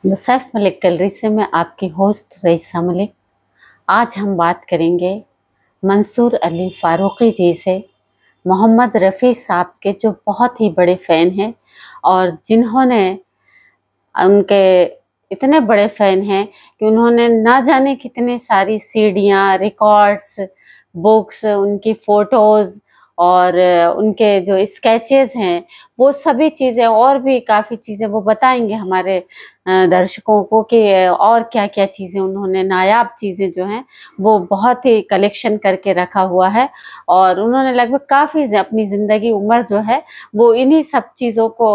Saif Malik gallery से मैं आपकी होस्ट रईसा मलिक। आज हम बात करेंगे मंसूर अली फारूकी जी से, मोहम्मद रफ़ी साहब के जो बहुत ही बड़े फ़ैन हैं और जिन्होंने उनके इतने बड़े फ़ैन हैं कि उन्होंने ना जाने कितने सारी सीडियाँ, रिकॉर्ड्स, बुक्स, उनकी फ़ोटोज़ और उनके जो स्केचेस हैं वो सभी चीज़ें और भी काफ़ी चीज़ें वो बताएंगे हमारे दर्शकों को कि और क्या-क्या चीज़ें उन्होंने नायाब चीज़ें जो हैं वो बहुत ही कलेक्शन करके रखा हुआ है। और उन्होंने लगभग काफ़ी अपनी ज़िंदगी उम्र जो है वो इन्हीं सब चीज़ों को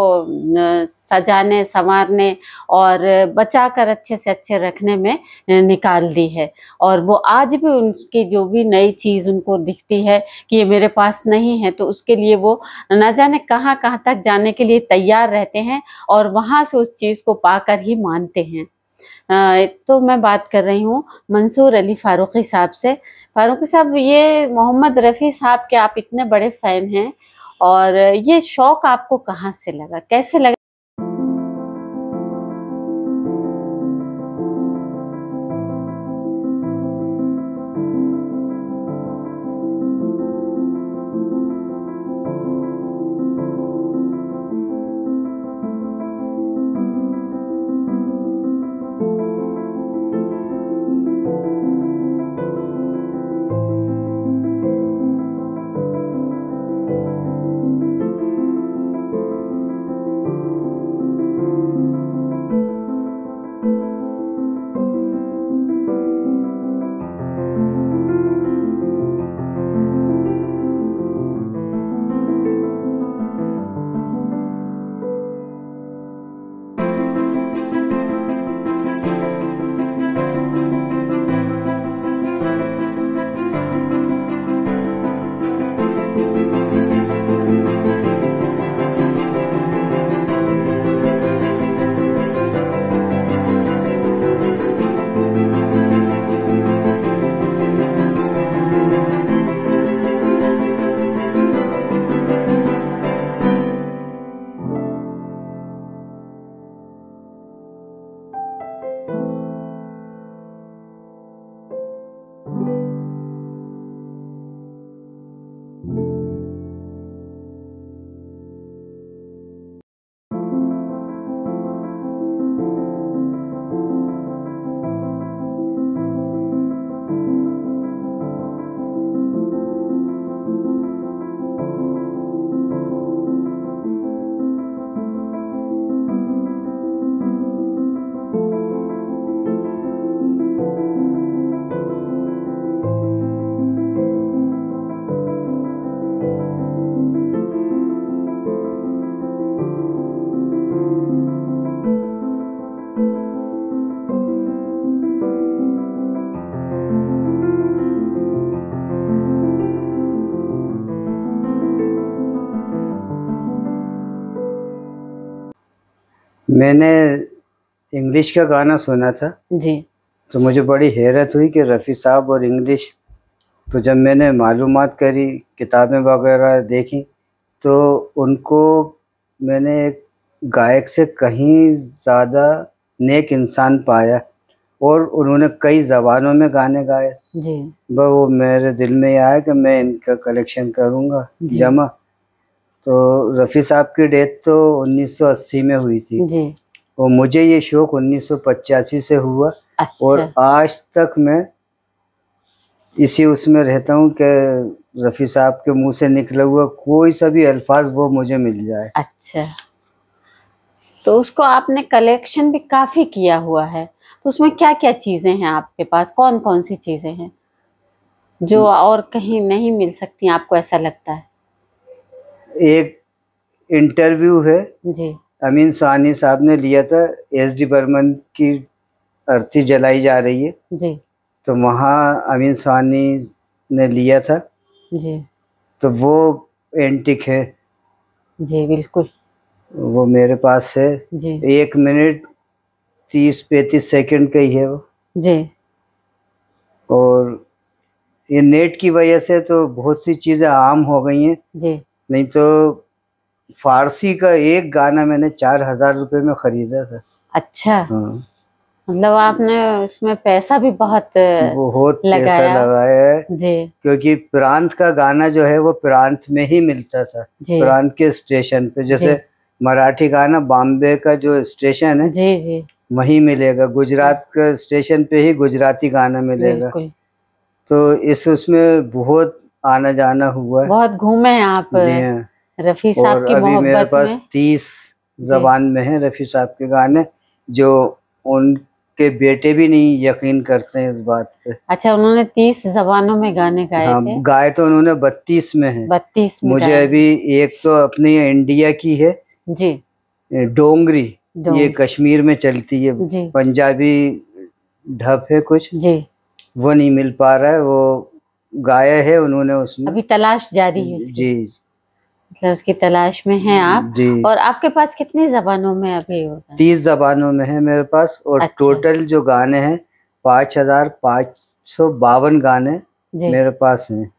सजाने, संवारने और बचाकर अच्छे से अच्छे रखने में निकाल दी है। और वो आज भी उनकी जो भी नई चीज़ उनको दिखती है कि ये मेरे पास नहीं है, तो उसके लिए वो ना जाने कहाँ-कहाँ तक जाने के लिए तैयार रहते हैं और वहाँ से उस चीज़ को पाकर ही मानते हैं। तो मैं बात कर रही हूँ मंसूर अली फारूकी साहब से। फारूकी साहब, ये मोहम्मद रफ़ी साहब के आप इतने बड़े फ़ैन हैं और ये शौक़ आपको कहाँ से लगा? कैसे लगा? मैंने इंग्लिश का गाना सुना था जी। तो मुझे बड़ी हैरत हुई कि रफ़ी साहब और इंग्लिश। तो जब मैंने मालूमात करी, किताबें वगैरह देखी, तो उनको मैंने एक गायक से कहीं ज़्यादा नेक इंसान पाया और उन्होंने कई ज़बानों में गाने गाए। जी। वो मेरे दिल में आया कि मैं इनका कलेक्शन करूँगा जमा। तो रफ़ी साहब की डेथ तो 1980 में हुई थी जी। और मुझे ये शौक़ 1985 से हुआ। अच्छा। और आज तक मैं इसी उसमें रहता हूँ कि रफ़ी साहब के मुंह से निकला हुआ कोई सा भी अल्फाज वो मुझे मिल जाए। अच्छा, तो उसको आपने कलेक्शन भी काफ़ी किया हुआ है, तो उसमें क्या-क्या चीज़ें हैं आपके पास? कौन-कौन सी चीज़ें हैं जो और कहीं नहीं मिल सकती, आपको ऐसा लगता है? एक इंटरव्यू है, जी। अमीन साहनी साहब ने लिया था, एस डी बर्मन की अर्थी जलाई जा रही है जी। तो वहाँ अमीन साहनी ने लिया था। जी। तो वो एंटिक है। जी, बिल्कुल। वो मेरे पास है। जी। 1 मिनट 30-35 सेकंड का ही है वो। जी। और ये नेट की वजह से तो बहुत सी चीज़ें आम हो गई हैं। जी। नहीं तो फारसी का एक गाना मैंने 4000 रुपये में ख़रीदा था। अच्छा, हाँ, मतलब आपने उसमें पैसा भी बहुत बहुत पैसा लगाया। लगाया है, जी क्योंकि प्रांत का गाना जो है वो प्रांत में ही मिलता था, जी प्रांत के स्टेशन पे। जी जैसे मराठी गाना बॉम्बे का जो स्टेशन है जी जी। वहीं मिलेगा, हाँ, गुजरात का स्टेशन पे ही गुजराती गाना मिलेगा। बिल्कुल। तो इस उसमें बहुत आना जाना हुआ है। बहुत घूमे हैं आप जी हाँ। रफी साहब और की अभी मेरे मोहब्बत पास में। 30 जी। जबान में है रफ़ी साहब के गाने, जो उनके बेटे भी नहीं यकीन करते हैं इस बात पे। अच्छा, उन्होंने 30 जबानों में गाने गाए हाँ, थे। गाए तो उन्होंने 32 में है। 32 में मुझे गाए अभी हैं। एक तो अपनी इंडिया की है, जी। डोंगरी, ये डोंगरी। कश्मीर में चलती है, जी पंजाबी ढप है कुछ, जी। वो नहीं मिल पा रहा है, वो गाया है उन्होंने उसमें। अभी तलाश जारी है उसकी, जी मतलब उसकी तलाश में हैं आप। जी। और आपके पास कितनी जबानों में अभी होगा? 30 जबानों में है मेरे पास, और अच्छा। टोटल जो गाने हैं 5552 गाने जी। मेरे पास हैं।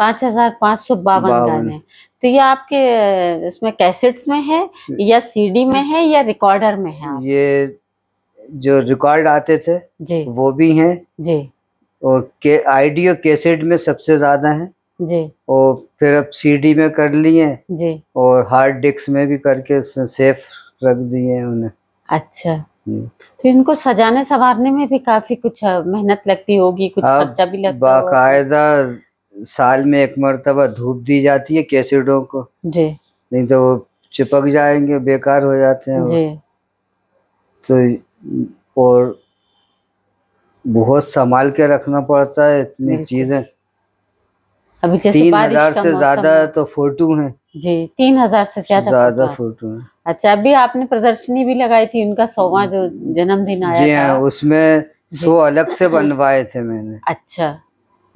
5552 52। गाने। तो ये आपके उसमें कैसेट्स में है या सीडी में है या रिकॉर्डर में है आप? ये जो रिकॉर्ड आते थे जी वो भी हैं, जी और के ऑडियो कैसेट में सबसे ज़्यादा हैं, जी और फिर अब सीडी में कर लिए, जी। और हार्ड डिस्क में भी करके सेफ रख दिए हैं उन्हें। अच्छा, तो इनको सजाने संवारने में भी काफी कुछ मेहनत लगती होगी, कुछ अब खर्चा भी लगता होगा उसमें। बाकायदा साल में एक मर्तबा धूप दी जाती है कैसेटों को, जी नहीं तो वो चिपक जाएंगे, बेकार हो जाते हैं वो। जी तो और बहुत संभाल के रखना पड़ता है इतनी बिल्कुल। चीजें। अभी जैसे बारिश 3000 का से मौसम ज्यादा है। तो फोटो हैं, जी, 3000 से ज्यादा ज्यादा फोटो। फोटो हैं। अच्छा, अभी आपने प्रदर्शनी भी लगाई थी, उनका 100वां जो जन्मदिन आया जी था। हाँ, उसमें जी। 100 अलग से बनवाए थे मैंने, अच्छा।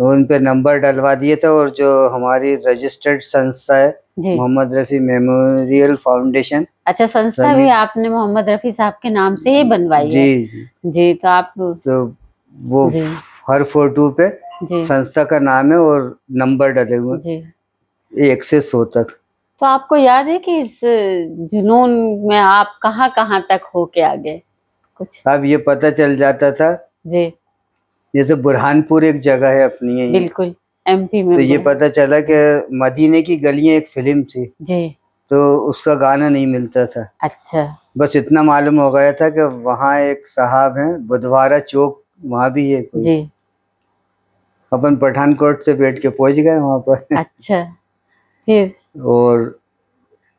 तो उन पे नंबर डलवा दिए थे। और जो हमारी रजिस्टर्ड संस्था है, जी। मोहम्मद रफ़ी मेमोरियल फाउंडेशन, अच्छा, संस्था भी सनी, आपने मोहम्मद रफी साहब के नाम से ही बनवाई जी है? जी, जी, तो आप। तो वो जी हर फोटो पे जी संस्था का नाम है और नंबर डले हुए, जी। 1 से 100 तक। तो आपको याद है कि इस जुनून में आप कहाँ कहाँ तक होके आ गए कुछ? अब ये पता चल जाता था, जी जैसे बुरहानपुर एक जगह है अपनी यहीं, बिल्कुल, एमपी तो में ये बुरहान। पता चला कि मदीने की गलियां एक फिल्म थी, जी। तो उसका गाना नहीं मिलता था। अच्छा। बस इतना मालूम हो गया था कि वहाँ एक साहब हैं, बुधवारा चौक, वहाँ भी है कोई। जी। अपन पठानकोट से बैठ के पहुंच गए वहाँ पर। अच्छा, फिर? और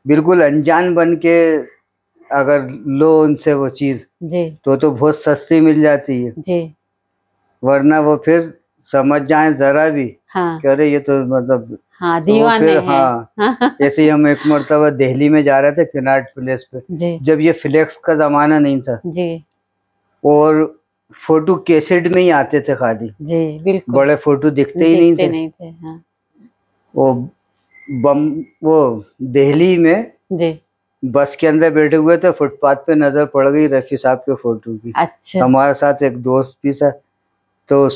बिल्कुल अनजान बन के अगर लो उनसे वो चीज़, जी तो बहुत सस्ती मिल जाती है, जी। वरना वो फिर समझ जाए ज़रा भी हाँ कि अरे ये तो मतलब, हाँ, तो वो दीवाने फिर हैं। हाँ। जैसे ही हम एक मरतबा दिल्ली में जा रहे थे कनॉट प्लेस पे, जी जब ये फ्लेक्स का ज़माना नहीं था, जी और फोटो कैसेट में ही आते थे खाली, जी बिल्कुल। बड़े फोटो दिखते ही नहीं दिखते थे। नहीं थे, हाँ। वो बम वो दिल्ली में जी। बस के अंदर बैठे हुए थे, फुटपाथ पे नजर पड़ गई रफ़ी साहब के फोटो की। अच्छा। हमारे साथ एक दोस्त भी था, तो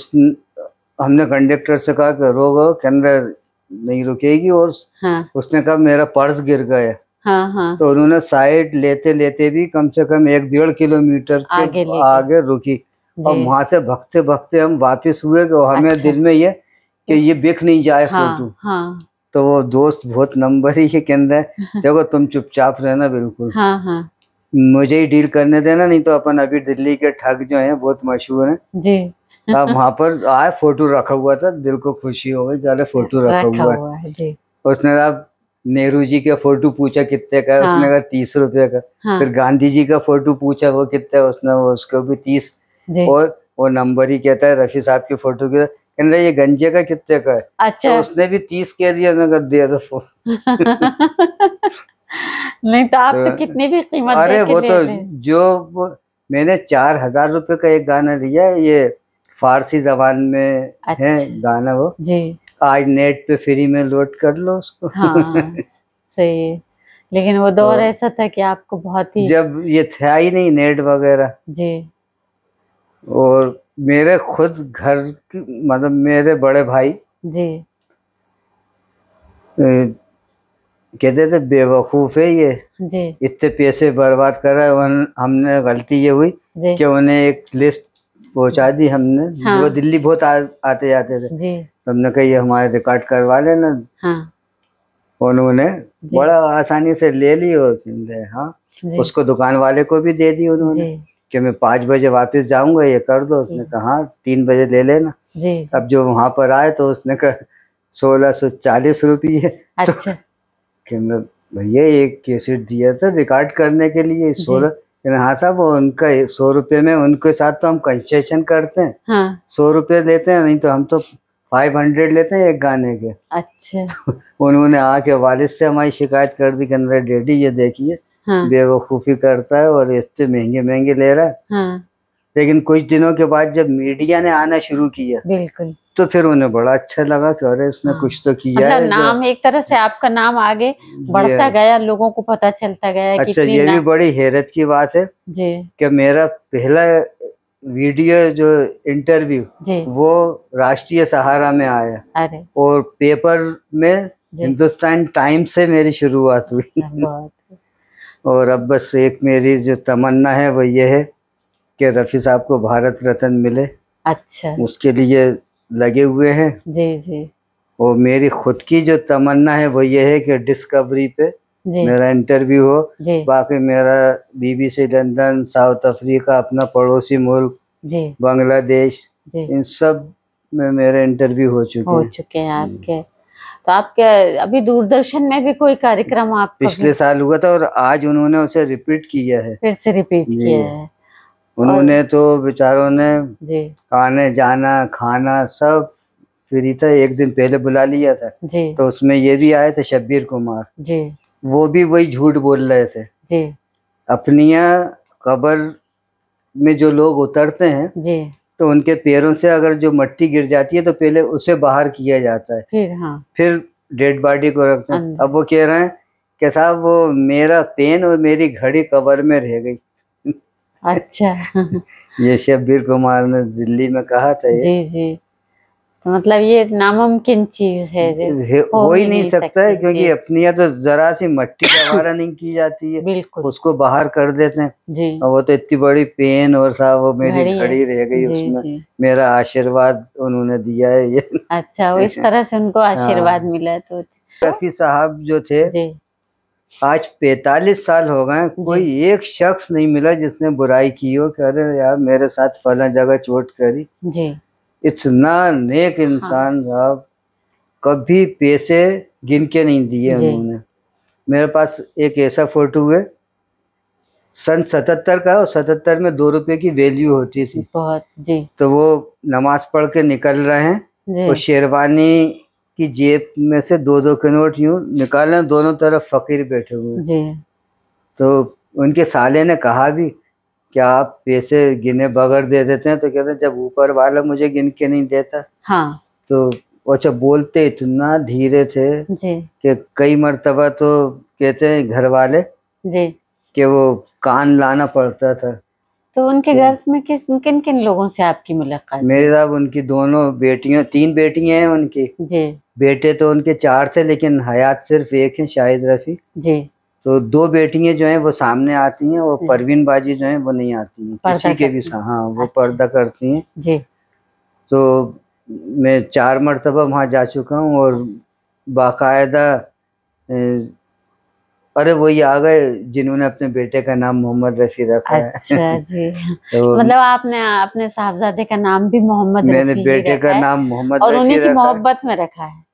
हमने कंडक्टर से कहा कि रोको, के अंदर नहीं रुकेगी, और हाँ उसने कहा मेरा पर्स गिर गया। हाँ हाँ। तो उन्होंने साइड लेते लेते भी कम से कम 1-1.5 किलोमीटर के आगे लेके। आगे रुकी, और जी। वहां से भागते भागते हम वापस हुए, कि हमें अच्छा। दिल में ये कि ये बिक नहीं जाए फोटो। हाँ हाँ तो वो दोस्त बहुत नंबर ही के अंदर, देखो तुम चुपचाप रहना बिल्कुल, हाँ हाँ। मुझे ही डील करने देना, नहीं तो अपन अभी दिल्ली के ठग जो हैं बहुत मशहूर हैं। जी। अब वहां पर आए, फोटो रखा हुआ था, दिल को खुशी हो गई, चले फोटो रखा रखा हुआ है। हुआ है। जी। उसने अब नेहरू जी का फोटो पूछा कितने का है, उसने हाँ कहा 30 रुपये का। हाँ। फिर गांधी जी का फोटो पूछा वो कितने, उसने वो उसको भी 30। जी। और वो नंबर ही कहता है रफ़ी साहब की फोटो के, कहने लगा ये गंजे का कितने का है, तो अच्छा। उसने भी 30 कह दिया, ना कर दिया था फोन। नहीं तो आप तो तो कितनी भी कीमत दे अरे के वो तो लेते। जो मैंने 4000 रुपये का एक गाना लिया है, ये फारसी जबान में है अच्छा। गाना, वो जी। आज नेट पे फ्री में लोड कर लो उसको। हाँ, सही है। लेकिन वो दौर और ऐसा था कि आपको बहुत ही। जब ये था ही नहीं नेट वगैरह, जी और मेरे खुद घर मतलब मेरे बड़े भाई जी अ, कहते थे बेवकूफ है ये, जी इतने पैसे बर्बाद कर रहा है। हमने गलती ये हुई जी कि उन्हें एक लिस्ट पहुंचा दी हमने। हाँ वो दिल्ली बहुत आते जाते थे, जी तो हमने कहा ये हमारे रिकॉर्ड करवा लेना। हाँ उन्होंने जी बड़ा आसानी से ले ली और कहते, हाँ जी उसको दुकान वाले को भी दे दी उन्होंने जी कि मैं 5 बजे वापस जाऊंगा, ये कर दो। उसने कहा हाँ 3 बजे ले लेना। जी अब जो वहां पर आए तो उसने कहा 1640 रुपये। तो अच्छा कहना भैया एक कैसेट दिया था रिकॉर्ड करने के लिए जी 16। कहना हाँ साहब वो उनका 100 रुपये में उनके साथ तो हम कंसेशन करते हैं, हाँ 100 रुपये लेते हैं, नहीं तो हम तो 500 लेते हैं एक गाने के। अच्छा उन्होंने आके वालिद से हमारी शिकायत कर दी कि अंदर डैडी ये देखिए हाँ बेवकूफ़ी करता है और इतने महंगे महंगे ले रहा है। हाँ लेकिन कुछ दिनों के बाद जब मीडिया ने आना शुरू किया बिल्कुल तो फिर उन्हें बड़ा अच्छा लगा कि अरे इसने हाँ कुछ तो किया मतलब है जो। नाम एक तरह से आपका नाम आगे बढ़ता जी गया, लोगों को पता चलता गया कि अच्छा, इतनी ये भी बड़ी हैरत की बात है जी कि मेरा पहला वीडियो जो इंटरव्यू जी वो राष्ट्रीय सहारा में आया अरे और पेपर में जी हिंदुस्तान टाइम्स से मेरी शुरुआत हुई। बहुत और अब बस एक मेरी जो तमन्ना है वो ये है कि रफ़ी साहब को भारत रत्न मिले, अच्छा उसके लिए लगे हुए हैं। जी जी और मेरी खुद की जो तमन्ना है वो ये है कि डिस्कवरी पे जी मेरा इंटरव्यू हो। जी बाकी मेरा BBC लंदन, साउथ अफ्रीका, अपना पड़ोसी मुल्क जी बांग्लादेश, जी इन सब में मेरे इंटरव्यू हो चुके हो हैं। चुके हैं आपके। तो आपके अभी दूरदर्शन में भी कोई कार्यक्रम आप पिछले साल हुआ था और आज उन्होंने उसे रिपीट किया है। फिर से रिपीट जी किया है? उन्होंने तो बेचारों ने जी आने जाना खाना सब फ्री था। एक दिन पहले बुला लिया था जी तो उसमें ये भी आए थे शब्बीर कुमार, जी वो भी वही झूठ बोल रहे थे। जी अपनी यहाँ कब्र में जो लोग उतरते हैं जी तो उनके पैरों से अगर जो मट्टी गिर जाती है तो पहले उसे बाहर किया जाता है, फिर हाँ फिर डेड बॉडी को रखते हैं। अंदर अब वो कह रहे हैं कि साहब वो मेरा पेन और मेरी घड़ी कब्र में रह गई। अच्छा ये शब्बीर कुमार ने दिल्ली में कहा था। ये जी जी तो मतलब ये नामुमकिन चीज है जो हो ही नहीं सकता है सकती। क्योंकि जी अपनी यहाँ तो जरा सी मट्टी दोबारा नहीं की जाती है, बिल्कुल उसको बाहर कर देते हैं। जी और वो तो इतनी बड़ी पेन और साहब वो मेरी घड़ी है। घड़ी रह गई जी उसमें जी मेरा आशीर्वाद उन्होंने दिया है ये। अच्छा वो इस तरह से उनको आशीर्वाद हाँ। मिला तो रफ़ी साहब जो थे जी आज 45 साल हो गए, कोई एक शख्स नहीं मिला जिसने बुराई की हो कि अरे यार मेरे साथ फला जगह चोट करी। जी इतना नेक इंसान साहब, कभी पैसे गिन के नहीं दिए जी उन्होंने। मेरे पास एक ऐसा फोटो है सन 77 का, और 77 में 2 रुपए की वैल्यू होती थी। बहुत जी तो वो नमाज पढ़ के निकल रहे हैं जी और शेरवानी की जेब में से 2-2 के नोट यूं निकाले, दोनों तरफ फकीर बैठे हुए हैं। जी तो उनके साले ने कहा भी क्या आप पैसे गिने बगैर दे देते हैं? तो कहते हैं जब ऊपर वाला मुझे गिन के नहीं देता। हाँ तो अच्छा बोलते इतना धीरे थे जी कि कई मर्तबा तो कहते हैं घर वाले जी कि वो कान लाना पड़ता था। तो उनके घर में किन किन लोगों से आपकी मुलाकात हुई? मेरे साहब उनकी दोनों बेटियां, 3 बेटियां हैं उनकी। जी बेटे तो उनके 4 थे लेकिन हयात सिर्फ एक है, शाहिद रफ़ी। जी तो 2 बेटियां जो हैं वो सामने आती हैं और परवीन बाजी जो हैं वो नहीं आती हैं किसी के भी। हाँ वो अच्छा। पर्दा करती हैं। जी तो मैं 4 मरतबा वहाँ जा चुका हूँ और बाकायदा अरे वही आ गए जिन्होंने अपने बेटे का नाम मोहम्मद रफ़ी रखा है। अच्छा जी तो मतलब आपने अपने साहबजादे का नाम भी मोहम्मद मैंने रफ़ी ही बेटे रखा का है नाम मोहम्मद और रफ़ी उन्हीं की रखा है। मोहब्बत में रखा है।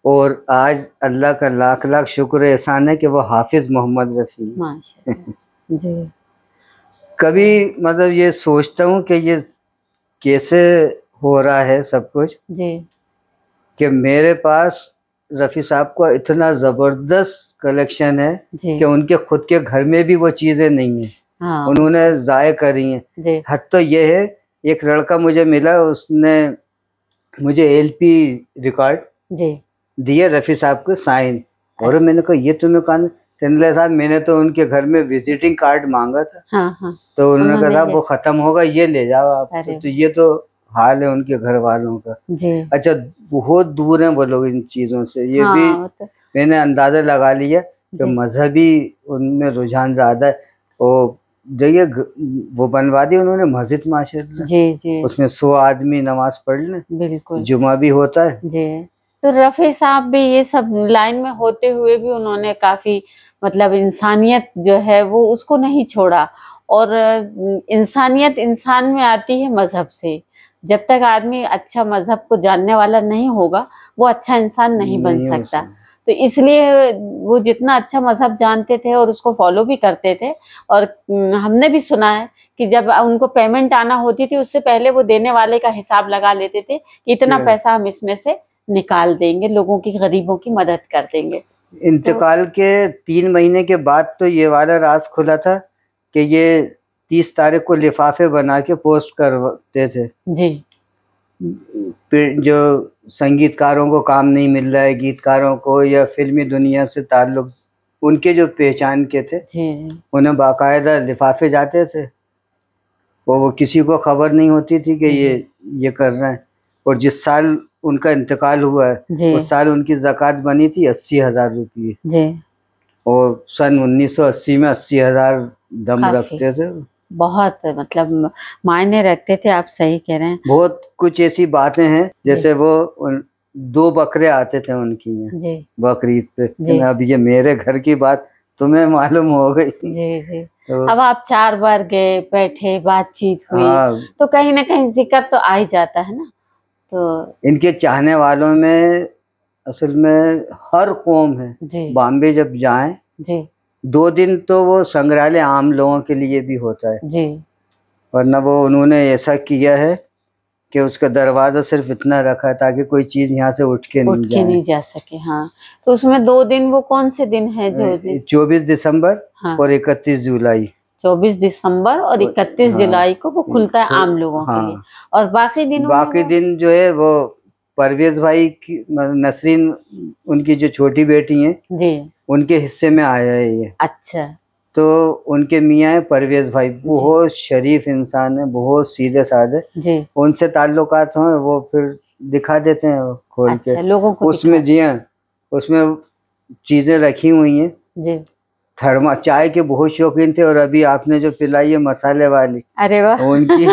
और आज अल्लाह का लाख लाख शुक्र एहसान है कि वो हाफिज मोहम्मद रफ़ी है। माशाल्लाह जी कभी मतलब ये सोचता हूँ कि ये कैसे हो रहा है सब कुछ, जी कि मेरे पास रफ़ी साहब का इतना ज़बरदस्त कलेक्शन है जी कि उनके खुद के घर में भी वो चीज़ें नहीं हैं, हाँ उन्होंने ज़ाय करी हैं। जी हद तो ये है एक लड़का मुझे मिला, उसने मुझे LP रिकॉर्ड जी दिए रफ़ी साहब के साइन। और मैंने कहा ये तुम्हें कहा? चंदला साहब मैंने तो उनके घर में विजिटिंग कार्ड मांगा था। हाँ हाँ तो उन्होंने कहा उन्होंने साहब वो ख़त्म होगा, ये ले जाओ आप। अरे तो ये तो हाल है उनके घर वालों का। जी अच्छा बहुत दूर हैं वो लोग इन चीज़ों से। ये भी हाँ मैंने अंदाजा लगा लिया कि जी मजहबी उनमें रुझान ज्यादा है। वो देखिए वो बनवा दी उन्होंने मस्जिद माशाल्लाह, जी जी उसमें 100 आदमी नमाज पढ़ लें, बिल्कुल जुमा भी होता है। जी। तो रफी साहब भी ये सब लाइन में होते हुए भी उन्होंने काफी मतलब इंसानियत जो है वो उसको नहीं छोड़ा। और इंसानियत इंसान में आती है मजहब से। जब तक आदमी अच्छा मजहब को जानने वाला नहीं होगा वो अच्छा इंसान नहीं बन नहीं हो सकता। सकता। तो इसलिए वो जितना अच्छा मजहब जानते थे और उसको फॉलो भी करते थे। और हमने भी सुना है कि जब उनको पेमेंट आना होती थी उससे पहले वो देने वाले का हिसाब लगा लेते थे कि इतना फिर पैसा हम इसमें से निकाल देंगे, लोगों की गरीबों की मदद कर देंगे। तो इंतकाल के 3 महीने के बाद तो ये वाला राज खुला था कि ये 30 तारीख को लिफाफे बना के पोस्ट करते थे। जी फिर जो संगीतकारों को काम नहीं मिल रहा है, गीतकारों को या फिल्मी दुनिया से ताल्लुक उनके जो पहचान के थे जी जी उन्हें बाकायदा लिफाफे जाते थे। वो किसी को खबर नहीं होती थी कि ये कर रहे हैं। और जिस साल उनका इंतकाल हुआ है जी उस साल उनकी ज़कात बनी थी 80,000 रुपये। जी और सन 1980 में 80,000 दम काफी रखते थे। बहुत मतलब मायने रखते थे। आप सही कह रहे हैं। बहुत कुछ ऐसी बातें हैं जैसे वो 2 बकरे आते थे उनकी यहाँ जी बकरीद पे। जी अब ये मेरे घर की बात तुम्हें मालूम हो गई। जी जी। तो अब आप 4 बार गए, बैठे, बातचीत हुई, हाँ, तो कहीं ना कहीं जिक्र तो आ ही जाता है ना। तो इनके चाहने वालों में असल में हर कौम है। जी बॉम्बे जब जाएं जी 2 दिन तो वो संग्रहालय आम लोगों के लिए भी होता है, जी वरना वो उन्होंने ऐसा किया है कि उसका दरवाज़ा सिर्फ इतना रखा है ताकि कोई चीज़ यहाँ से उठ के उठ नहीं के जाए। नहीं जा सके। हाँ, तो उसमें 2 दिन वो कौन से दिन है जो 24 दिसंबर हाँ और 31 जुलाई। 24 दिसंबर और 31 हाँ जुलाई को वो खुलता है आम लोगों के लिए। हाँ, और बाकी दिनों में बाकी वो दिन जो है वो परवेज भाई की नसरीन उनकी जो छोटी बेटी हैं जी उनके हिस्से में आया है ये। अच्छा तो उनके मियाँ है परवेज भाई, बहुत शरीफ इंसान है, बहुत सीधे साधे। जी उनसे ताल्लुकात हों वो फिर दिखा देते हैं वो खोल के। अच्छा लोगों को उसमें जी हाँ, उसमें चीज़ें रखी हुई हैं। जी। थर्मा चाय के बहुत शौकीन थे और अभी आपने जो पिलाई है मसाले वाली, अरे वाह उनकी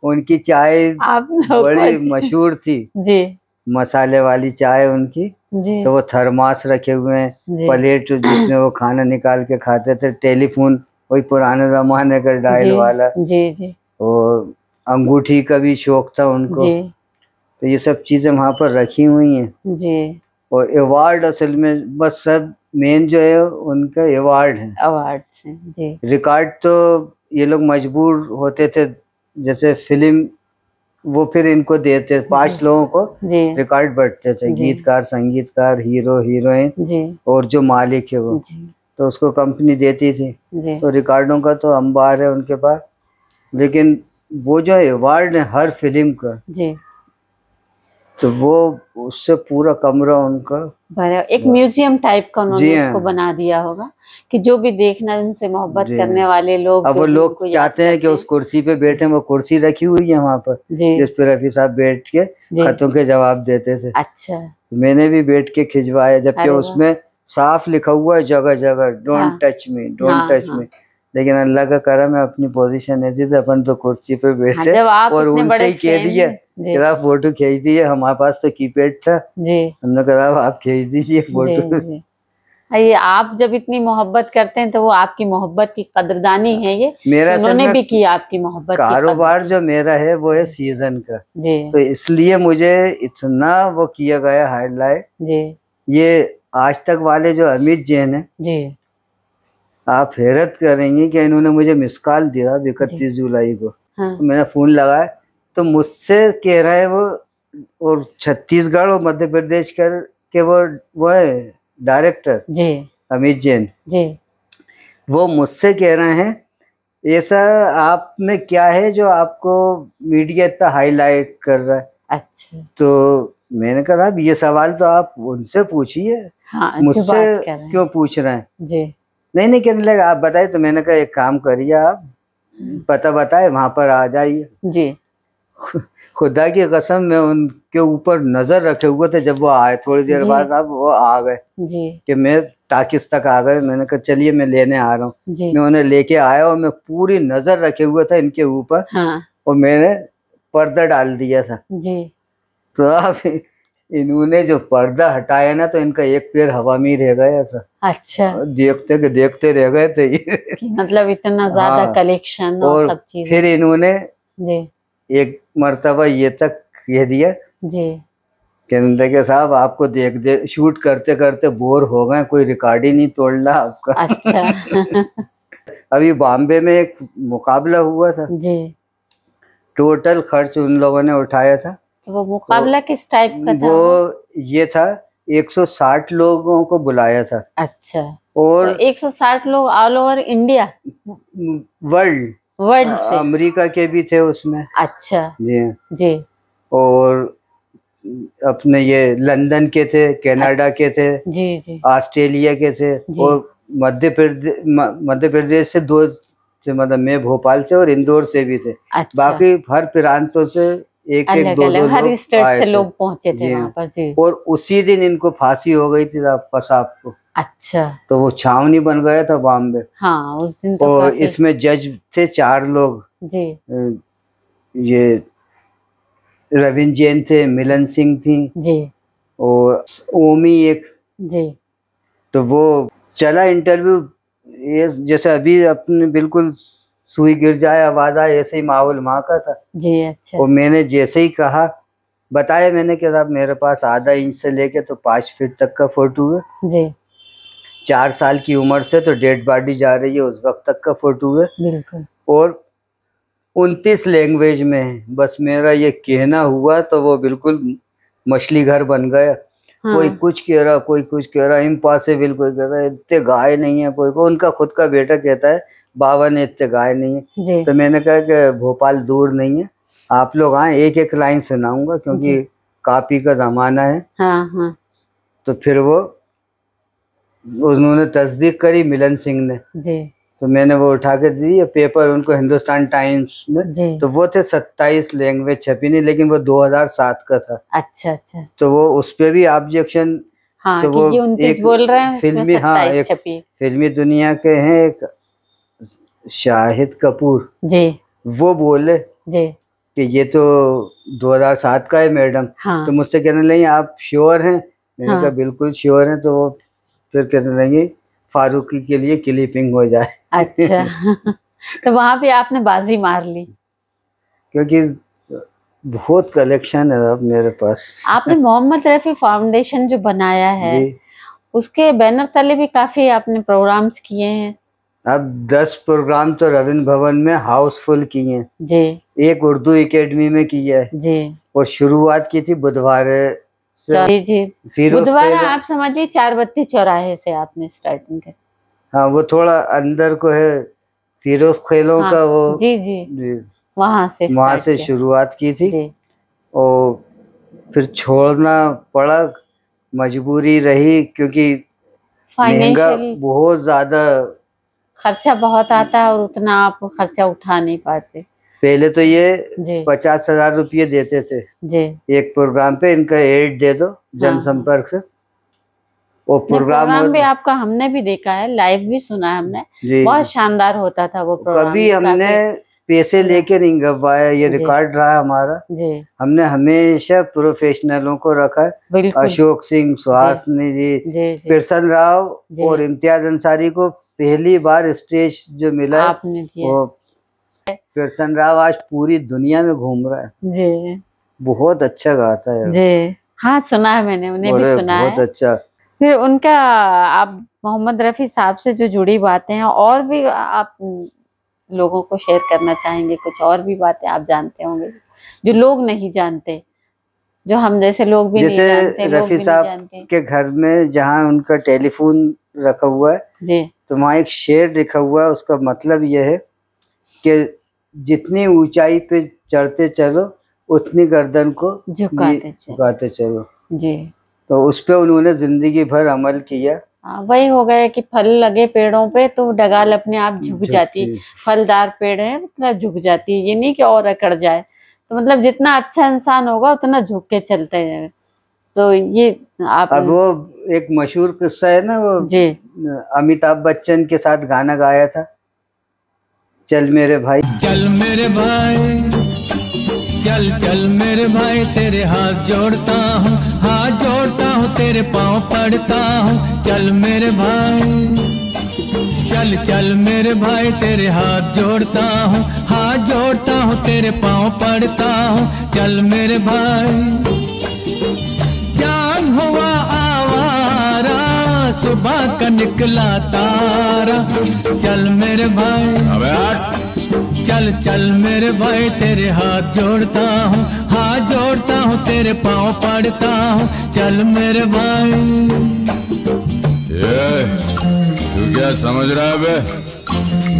उनकी चाय आप लोगों को बड़ी अच्छी मशहूर थी, जी मसाले वाली चाय उनकी। जी तो वो थर्मास रखे हुए हैं, जी प्लेट जिसमें वो खाना निकाल के खाते थे, टेलीफोन वही पुराने जमाने का डायल जी वाला, जी जी और अंगूठी का भी शौक था उनको। जी तो ये सब चीज़ें वहाँ पर रखी हुई हैं। जी। और अवार्ड असल में बस सब मेन जो है उनका अवार्ड है, अवार्ड से जी रिकॉर्ड तो ये लोग मजबूर होते थे, जैसे फिल्म वो फिर इनको देते 5 लोगों को जी रिकॉर्ड बढ़ते थे, जी गीतकार, संगीतकार, हीरो, हीरोइन जी और जो मालिक है वो, जी तो उसको कंपनी देती थी। जी तो रिकॉर्डों का तो अंबार है उनके पास। लेकिन वो जो अवार्ड है हर फिल्म का, जी तो वो उससे पूरा कमरा उनका भरा एक म्यूजियम टाइप का उन्होंने जी उसको हाँ बना दिया होगा कि जो भी देखना उनसे मोहब्बत जी करने हाँ। वाले लोग अब जो वो भी लोग उनको याद चाहते हैं कि करते उस कुर्सी पे बैठे, वो कुर्सी रखी हुई है वहाँ पर जी जिस पे रफी साहब बैठ के जी खतों के जवाब देते थे। अच्छा तो मैंने भी बैठ के खिंचवाया, जबकि अरे वाह उसमें साफ लिखा हुआ है जगह जगह हाँ डोंट टच मी, डोंट हाँ टच हाँ मी। लेकिन अल्लाह का करम है, अपनी पोजीशन ऐसी थी, अपन तो कुर्सी पे हाँ। बैठे जब आप और इतने उनसे बड़े ही कह फैन दिया हैं कि जी आप फोटो खींच दीजिए। हमारे पास तो कीपैड था, जी हमने कहा आप खींच दीजिए जी फोटो। जी। ये आप जब इतनी मोहब्बत करते हैं तो वो आपकी मोहब्बत की कदरदानी है ये मेरा कि असल उन्होंने में भी की आपकी मोहब्बत की कारोबार कदर। जो मेरा है वो है जी सीजन का, जी तो इसलिए मुझे इतना वो किया गया हाईलाइट। जी ये आज तक वाले जो अमित जैन है, जी आप हैरत करेंगे कि इन्होंने मुझे मिस कॉल दिया जी 31 जुलाई को। हाँ तो मैंने फ़ोन लगाया तो मुझसे कह रहा है वो, और छत्तीसगढ़ और मध्य प्रदेश के वो है डायरेक्टर जी अमित जैन, जी वो मुझसे कह रहे हैं ऐसा आप में क्या है जो आपको मीडिया इतना हाईलाइट कर रहा है। अच्छा तो मैंने कहा अब ये सवाल तो आप उनसे पूछिए, हाँ जो मुझसे बात कर रहे हैं क्यों पूछ रहे हैं। जी नहीं कहने लगा आप बताइए। तो मैंने कहा एक काम करिए, आप पता बताए वहां पर आ जाइए। जी खुदा की कसम मैं उनके ऊपर नजर रखे हुए थे। जब वो आए थोड़ी देर जी बाद, अब वो आ गए जी कि मैं टाकिस तक आ गए। मैंने कहा चलिए मैं लेने आ रहा हूँ। जी। मैं उन्हें लेके आया और मैं पूरी नजर रखे हुए था इनके ऊपर, हाँ और मैंने पर्दा डाल दिया था। जी। तो अब इन्होंने जो पर्दा हटाया ना, तो इनका एक पैर हवा में ही रह गया था। अच्छा, देखते के देखते रह गए थे ये। कि मतलब इतना ज्यादा हाँ, कलेक्शन और और सब चीजें। फिर इन्होंने जी एक मर्तबा ये तक कह दिया जी। कि देखिए साहब, आपको देख दे शूट करते करते बोर हो गए, कोई रिकॉर्ड ही नहीं तोड़ रहा आपका। अच्छा। अभी बॉम्बे में एक मुकाबला हुआ था, जी। टोटल खर्च उन लोगों ने उठाया था। तो वो तो मुकाबला किस टाइप का था वो ये था, 160 लोगों को बुलाया था। अच्छा, तो और 160 लोग all over India, world, world से? अमेरिका के भी थे उसमें। अच्छा जी। जी। और अपने ये लंदन के थे, कनाडा के थे, जी जी ऑस्ट्रेलिया के थे, जी। और मध्य प्रदेश से दो थे, मतलब मैं भोपाल से और इंदौर से भी थे। अच्छा, बाकी हर प्रांतों से एक एक अलग दो अलग दो हर लोग स्टेट आए से थे। लोग पहुंचे थे जी वहां हाँ। पर। जी। और उसी दिन इनको फांसी हो गई थी साहब कसाब को। अच्छा। तो वो छावनी बन गया था बॉम्बे। हाँ, उस दिन तो और काफी। इसमें जज थे 4 लोग। जी ये रविंद्र जैन थे, मिलन सिंह थी, जी और ओमी एक। जी। तो वो चला इंटरव्यू, ये जैसे अभी अपने बिल्कुल सुई गिर जाए आवाज आए, ऐसे ही माहौल वहाँ का था। जी। अच्छा और मैंने जैसे ही कहा, बताया मैंने कि साहब मेरे पास आधा इंच से लेके तो 5 फीट तक का फोटो है। जी। 4 साल की उम्र से तो डेड बॉडी जा रही है उस वक्त तक का फोटो है। बिल्कुल। और 29 लैंग्वेज में है। बस मेरा ये कहना हुआ तो वो बिल्कुल मछली घर बन गया। कोई हाँ कुछ कह रहा, कोई कुछ कह रहा, इम्पॉसिबल कोई कह रहा है, इतने गाय नहीं है, कोई उनका खुद का बेटा कहता है बाबा ने इतने गाय नहीं है। जी तो मैंने कहा कि भोपाल दूर नहीं है, आप लोग आए, एक एक लाइन सुनाऊंगा क्योंकि जी। कॉपी का जमाना है। हाँ हाँ। तो फिर वो उन्होंने तस्दीक करी, मिलन सिंह ने। जी तो मैंने वो उठा के दी ये पेपर उनको, हिंदुस्तान टाइम्स में। जी। तो वो थे 27 लैंग्वेज छपी नहीं, लेकिन वो 2007 का था। अच्छा अच्छा। तो वो उस पे भी ऑब्जेक्शन। हाँ, तो कि वो ये 29 एक बोल रहे हैं, इसमें फिल्मी, हाँ 27 एक छपी। फिल्मी दुनिया के हैं एक शाहिद कपूर, जी वो बोले जी। कि ये तो 2007 का है मैडम। हाँ तो मुझसे कहने लगी आप श्योर हैं? मैंने कहा हाँ। बिल्कुल श्योर हैं। तो वो फिर कहने लगी फारूकी के लिए क्लिपिंग हो जाए। अच्छा। तो वहां पे आपने बाजी मार ली। क्योंकि बहुत कलेक्शन है अब मेरे पास। आपने मोहम्मद रफी फाउंडेशन जो बनाया है, जी। उसके बैनर तले भी काफी आपने प्रोग्राम्स किए हैं। अब 10 प्रोग्राम तो रविंद्र भवन में हाउसफुल किए हैं। जी एक उर्दू एकेडमी में किया है, जी और शुरुआत की थी बुधवार से। जी जी। फिरोज बुधवार खेल, आप समझिए 4 बत्ती चौराहे से आपने स्टार्टिंग की। हाँ वो थोड़ा अंदर को है, फिरोज खेलों हाँ का वो। जी जी। जी, वहां से वहाँ स्टार्ट से किया। शुरुआत की थी। जी। और फिर छोड़ना पड़ा, मजबूरी रही, क्योंकि महंगा फाइनेंशियल बहुत ज्यादा। खर्चा बहुत आता है और उतना आप खर्चा उठा नहीं पाते। पहले तो ये जी 50,000 रुपये देते थे जी। एक प्रोग्राम पे, इनका एड दे दो हाँ हाँ। जनसंपर्क से। वो नहीं, प्रोग्राम प्रोग्राम भी हो। आपका हमने भी देखा है, लाइव भी सुना है हमने। जी, बहुत शानदार होता था वो प्रोग्राम कभी भी, हमने काफी। पैसे लेके नहीं गवाया, ये जी रिकॉर्ड रहा हमारा। जी। हमने हमेशा प्रोफेशनलों को रखा है। बिल्कुल। अशोक सिंह, सुहासनी जी, जी जी पिरसन राव जी। और इम्तियाज अंसारी को पहली बार स्टेज जो मिला है, आपने दिया। वो पिरसन राव आज पूरी दुनिया में घूम रहा है। जी बहुत अच्छा गाता है। जी। हाँ, सुना है मैंने, उन्हें भी अरे सुना बहुत है। अच्छा। फिर उनका, आप मोहम्मद रफी साहब से जो जुड़ी बातें हैं और भी आप लोगों को शेयर करना चाहेंगे? कुछ और भी बातें आप जानते होंगे जो लोग नहीं जानते, जो हम जैसे लोग भी नहीं जैसे जानते, लोग रफी भी नहीं साहब जानते। के घर में जहाँ उनका टेलीफोन रखा हुआ है, जी तो वहाँ एक शेर लिखा हुआ है। उसका मतलब यह है कि जितनी ऊंचाई पे चढ़ते चलो, उतनी गर्दन को झुकाते चलो। जी। तो उस पे उन्होंने जिंदगी भर अमल किया। हाँ, वही हो गया कि फल लगे पेड़ों पे तो डगाल अपने आप झुक जाती। फलदार पेड़ है मतलब झुक जाती है, ये नहीं कि और अकड़ जाए। तो मतलब जितना अच्छा इंसान होगा उतना झुक के चलते जाएगा। तो ये आप अब वो एक मशहूर किस्सा है ना, वो जी अमिताभ बच्चन के साथ गाना गाया था, चल मेरे भाई, चल मेरे भाई, चल चल मेरे भाई, तेरे हाथ जोड़ता हूँ, हाथ जोड़ता हूँ, तेरे पाँव पड़ता हूँ, चल मेरे भाई, चल चल मेरे भाई, तेरे हाथ जोड़ता हूँ, हाथ जोड़ता हूँ, तेरे पाँव पड़ता हूँ, चल मेरे भाई। चांद हुआ आवारा, सुबह का निकला तारा, चल मेरे भाई, अबे हट, चल चल मेरे भाई, तेरे हाथ जोड़ता हूँ, हाथ जोड़ता हूँ, तेरे पाँव पड़ता हूँ, चल मेरे भाई। तू क्या समझ रहा है बे?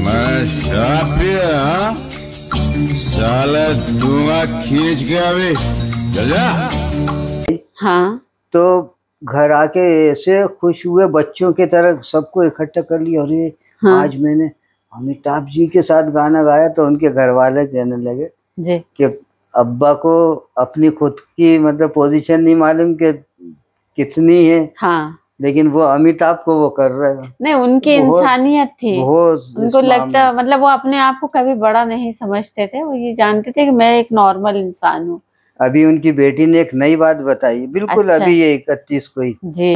मैं शराब पिया? हाँ साले दूंगा खींच के अभी, चल जा। हाँ तो घर आके ऐसे खुश हुए बच्चों की तरह, सबको इकट्ठा कर लिया, अरे हाँ आज मैंने अमिताभ जी के साथ गाना गाया। तो उनके घर वाले कहने लगे जी कि अब्बा को अपनी खुद की मतलब पोजीशन नहीं मालूम कि कितनी है, हाँ लेकिन वो अमिताभ को वो कर रहे हैं। नहीं, उनकी बहुत- इंसानियत थी, बहुत इस उनको लगता मामले- मतलब वो अपने आप को कभी बड़ा नहीं समझते थे, वो ये जानते थे कि मैं एक नॉर्मल इंसान हूँ। अभी उनकी बेटी ने एक नई बात बताई, बिल्कुल अच्छा। अभी ये 31 को ही, जी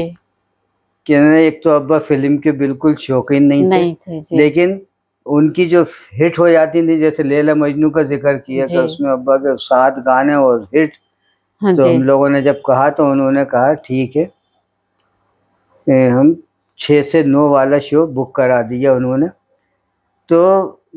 कि एक तो अब्बा फिल्म के बिल्कुल शौकीन नहीं नहीं थे, थे जी लेकिन उनकी जो हिट हो जाती थी, जैसे लैला मजनू का जिक्र किया जी था, उसमें अब्बा के 7 गाने और हिट। हाँ तो जी हम लोगों ने जब कहा तो उन्होंने कहा ठीक है, हम 6 से 9 वाला शो बुक करा दिया उन्होंने। तो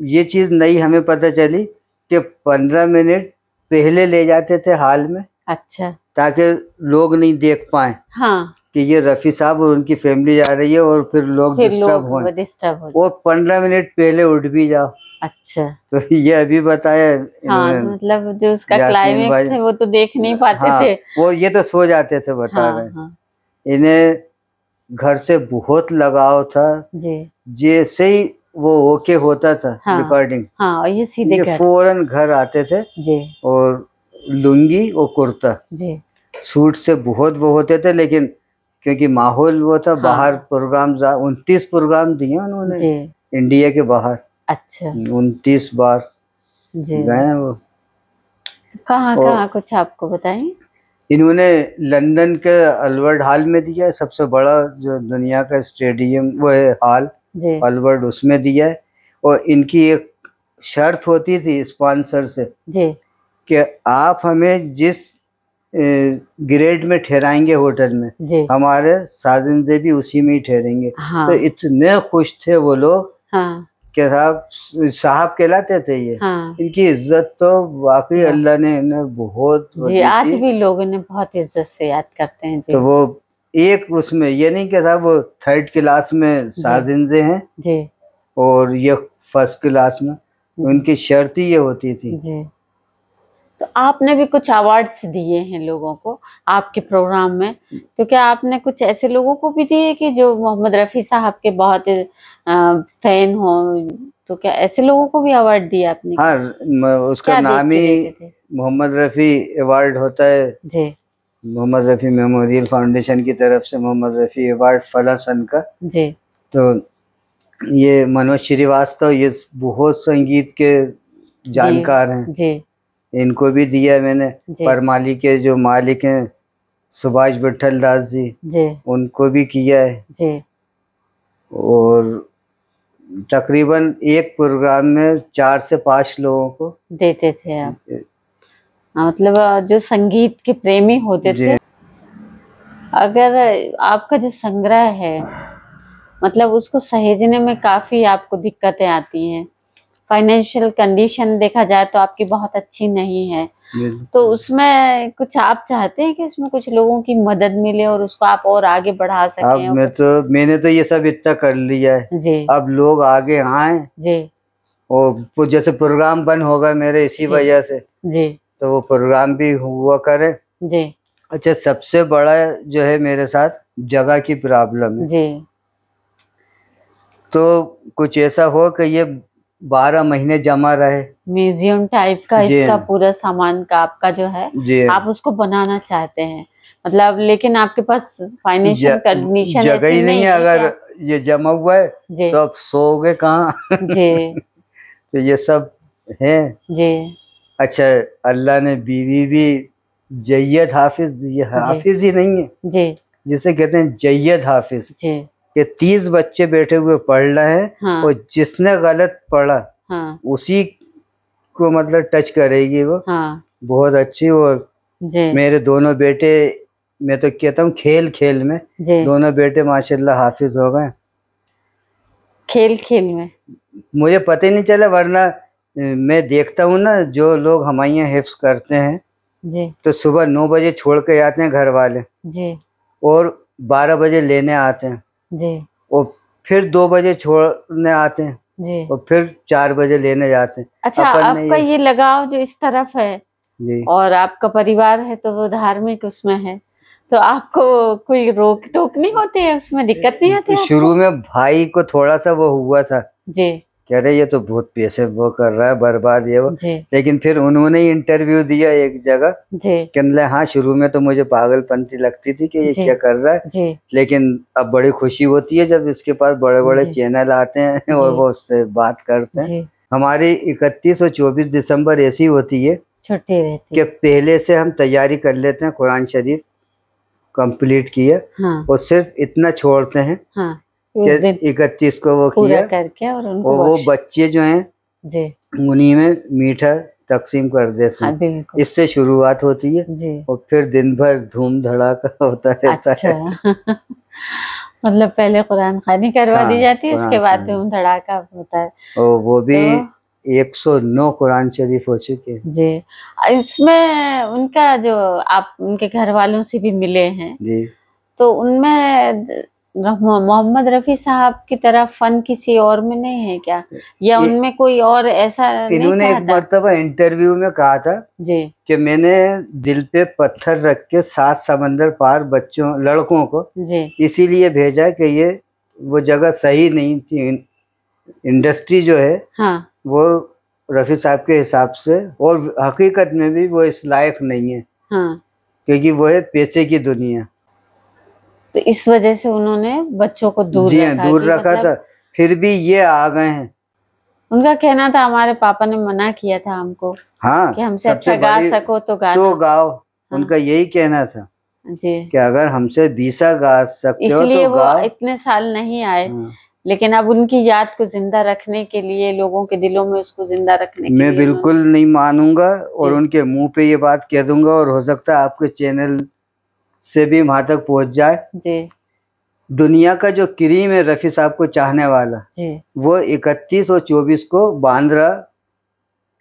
ये चीज़ नई हमें पता चली कि 15 मिनट पहले ले जाते थे हॉल में, अच्छा ताकि लोग नहीं देख पाए हाँ कि ये रफ़ी साहब और उनकी फैमिली जा रही है, और फिर लोग फिर डिस्टर्ब लोग हों, डिस्टर्ब हो। वो 15 मिनट पहले उठ भी जाओ। अच्छा तो ये अभी बताया हाँ, इन्होंने, तो मतलब जो उसका यासीन क्लाइमेक्स भाई, है वो तो देख नहीं पाते हाँ थे। वो ये तो सो जाते थे, बता रहे हाँ हैं। हाँ इन्हें घर से बहुत लगाव था, जी जैसे ही वो ओके होता था हाँ रिकॉर्डिंग, हाँ, और ये सीधे ये घर फौरन घर आते थे, जी और लुंगी और कुर्ता, जी सूट से बहुत वो होते थे, लेकिन क्योंकि माहौल वो था, हाँ। बाहर प्रोग्राम 29 प्रोग्राम दिए उन्होंने जी इंडिया के बाहर, अच्छा 29 बार जी गए हैं वो। कहाँ और कहाँ कुछ आपको बताएं। इन्होंने लंदन के अल्बर्ट हॉल में दिया है, सबसे बड़ा जो दुनिया का स्टेडियम वो है हॉल जी अल्बर्ट, उसमें दिया है। और इनकी एक शर्त होती थी स्पॉन्सर से जी कि आप हमें जिस ग्रेड में ठहराएंगे होटल में, जी हमारे साजिंदे भी उसी में ही ठहरेंगे। हाँ तो इतने खुश थे वो लोग हाँ कि साहब साहब कहलाते थे ये। हाँ इनकी इज्जत तो वाकई वाह। अल्लाह ने इन्हें बहुत वो जी दी आज थी। भी लोग इन्हें बहुत इज्जत से याद करते हैं। जी तो वो एक उसमें ये नहीं कि साहब वो 3rd क्लास में साजिंदे हैं जी और ये 1st क्लास में, उनकी शर्त ही ये होती थी। जी तो आपने भी कुछ अवार्ड्स दिए हैं लोगों को आपके प्रोग्राम में, तो क्या आपने कुछ ऐसे लोगों को भी दिए कि जो मोहम्मद रफ़ी साहब के बहुत फैन हो, तो क्या ऐसे लोगों को भी अवार्ड दिया आपने? हाँ, उसका क्या नाम देख के ही देते थे? मोहम्मद रफ़ी अवार्ड होता है। जी मोहम्मद रफ़ी मेमोरियल फाउंडेशन की तरफ से मोहम्मद रफ़ी अवार्ड फला सन का। जी तो ये मनोज श्रीवास्तव, ये बहुत संगीत के जानकार हैं, जी इनको भी दिया मैंने। जी परमाली के जो मालिक हैं सुभाष विट्ठल दास जी, जी उनको भी किया है। जी और तकरीबन एक प्रोग्राम में 4 से 5 लोगों को देते थे आप। मतलब जो संगीत के प्रेमी होते जी। थे। अगर आपका जो संग्रह है मतलब उसको सहेजने में काफी आपको दिक्कतें आती हैं, फाइनेंशियल कंडीशन देखा जाए तो आपकी बहुत अच्छी नहीं है, तो उसमें कुछ आप चाहते हैं कि उसमें कुछ लोगों की मदद मिले और उसको आप और आगे बढ़ा सकें? अब मैंने तो ये सब इतना कर लिया है। जी अब लोग आगे आए, जी और जैसे प्रोग्राम बंद होगा मेरे इसी जी वजह से, जी तो वो प्रोग्राम भी हुआ करे। जी अच्छा, सबसे बड़ा जो है मेरे साथ जगह की प्रॉब्लम है। जी तो कुछ ऐसा हो कि ये 12 महीने जमा रहे, म्यूजियम टाइप का जी इसका पूरा सामान का आपका जो है, जी आप उसको बनाना चाहते हैं मतलब, लेकिन आपके पास फाइनेंशियल कंडीशन जगह ऐसी ही नहीं है। है अगर क्या? ये जमा हुआ है जी तो अब सोओगे कहाँ? जी तो ये सब है। जी अच्छा, अल्लाह ने बीवी भी जय्यद हाफिज दी है। जी हाफिज ही नहीं है, जी जिसे कहते हैं जय्यद हाफिज, जी कि 30 बच्चे बैठे हुए पढ़ रहे हैं हाँ और जिसने गलत पढ़ा हाँ उसी को मतलब टच करेगी वो। हाँ बहुत अच्छी। और जी मेरे दोनों बेटे, मैं तो कहता हूँ खेल खेल में जी दोनों बेटे माशाल्लाह हाफिज हो गए। खेल खेल में। मुझे पता ही नहीं चला, वरना मैं देखता हूँ ना जो लोग हमारे यहाँ हिफ्स करते हैं जी तो सुबह 9 बजे छोड़ के आते हैं घर वाले, जी और 12 बजे लेने आते हैं, जी और फिर 2 बजे छोड़ने आते हैं, जी। और फिर 4 बजे लेने जाते हैं। अच्छा, अपन ने आपका ये लगाव जो इस तरफ है जी और आपका परिवार है तो वो धार्मिक उसमें है, तो आपको कोई रोक टोक नहीं होती है, उसमें दिक्कत नहीं आती शुरू आपको? में भाई को थोड़ा सा वो हुआ था, जी कह रहे ये तो बहुत पैसे वो कर रहा है, बर्बाद ये वो। जी लेकिन फिर उन्होंने ही इंटरव्यू दिया एक जगह, जी कहने हाँ शुरू में तो मुझे पागलपंती लगती थी कि ये जी क्या कर रहा है, जी लेकिन अब बड़ी खुशी होती है जब इसके पास बड़े बड़े जी चैनल आते हैं और जी वो उससे बात करते हैं। जी। हमारी 31 और 24 दिसंबर ऐसी होती है छुट्टी रहती कि है। पहले से हम तैयारी कर लेते हैं, कुरान शरीफ कंप्लीट किया हाँ और सिर्फ इतना छोड़ते हैं हाँ, उस कि दिन 31 को वो पूरा किया, करके और उनको और वो बख्श। बच्चे जो हैं जी उन्हीं में मीठा तकसीम कर देते हाँ हैं। बिल्कुल। इससे शुरुआत होती है जी और फिर दिन भर धूम धड़ाका होता रहता अच्छा है। मतलब पहले कुरान खानी करवा दी हाँ, जाती है, उसके कुरान बाद खानी। धूम धड़ाका होता है। और वो भी तो 109 कुरान शरीफ हो चुके हैं। जी, इसमें उनका जो आप उनके घर वालों से भी मिले हैं, जी, तो उनमें मोहम्मद रफी साहब की तरह फन किसी और में नहीं है क्या, या ये उनमें कोई और ऐसा नहीं इन्होंने एक चाहता? मर्तबा इंटरव्यू में कहा था जी कि मैंने दिल पे पत्थर रख के 7 समंदर पार बच्चों लड़कों को जी इसीलिए भेजा कि ये वो जगह सही नहीं थी। इंडस्ट्री जो है हाँ वो रफ़ी साहब के हिसाब से, और हकीकत में भी वो इस लायक नहीं है, हाँ, क्योंकि वो है पैसे की दुनिया। तो इस वजह से उन्होंने बच्चों को दूर जी हाँ, रखा दूर कि रखा मतलब था, फिर भी ये आ गए हैं। उनका कहना था हमारे पापा ने मना किया था हमको हाँ, कि हमसे सबसे अच्छा गा बड़ी सको तो तो गाना। गाओ, हाँ उनका यही कहना था जी, कि अगर हमसे 20 गा सकते हो इसलिए तो वो गाओ। इतने साल नहीं आए, हाँ, लेकिन अब उनकी याद को जिंदा रखने के लिए, लोगों के दिलों में उसको जिंदा रखने के मैं लिए बिल्कुल नहीं मानूंगा और जी उनके मुंह पे ये बात कह दूंगा, और हो सकता है आपके चैनल से भी वहां तक पहुंच जाए। जी दुनिया का जो क्रीम है रफ़ी साहब को चाहने वाला, जी वो 31 और 24 को बांद्रा,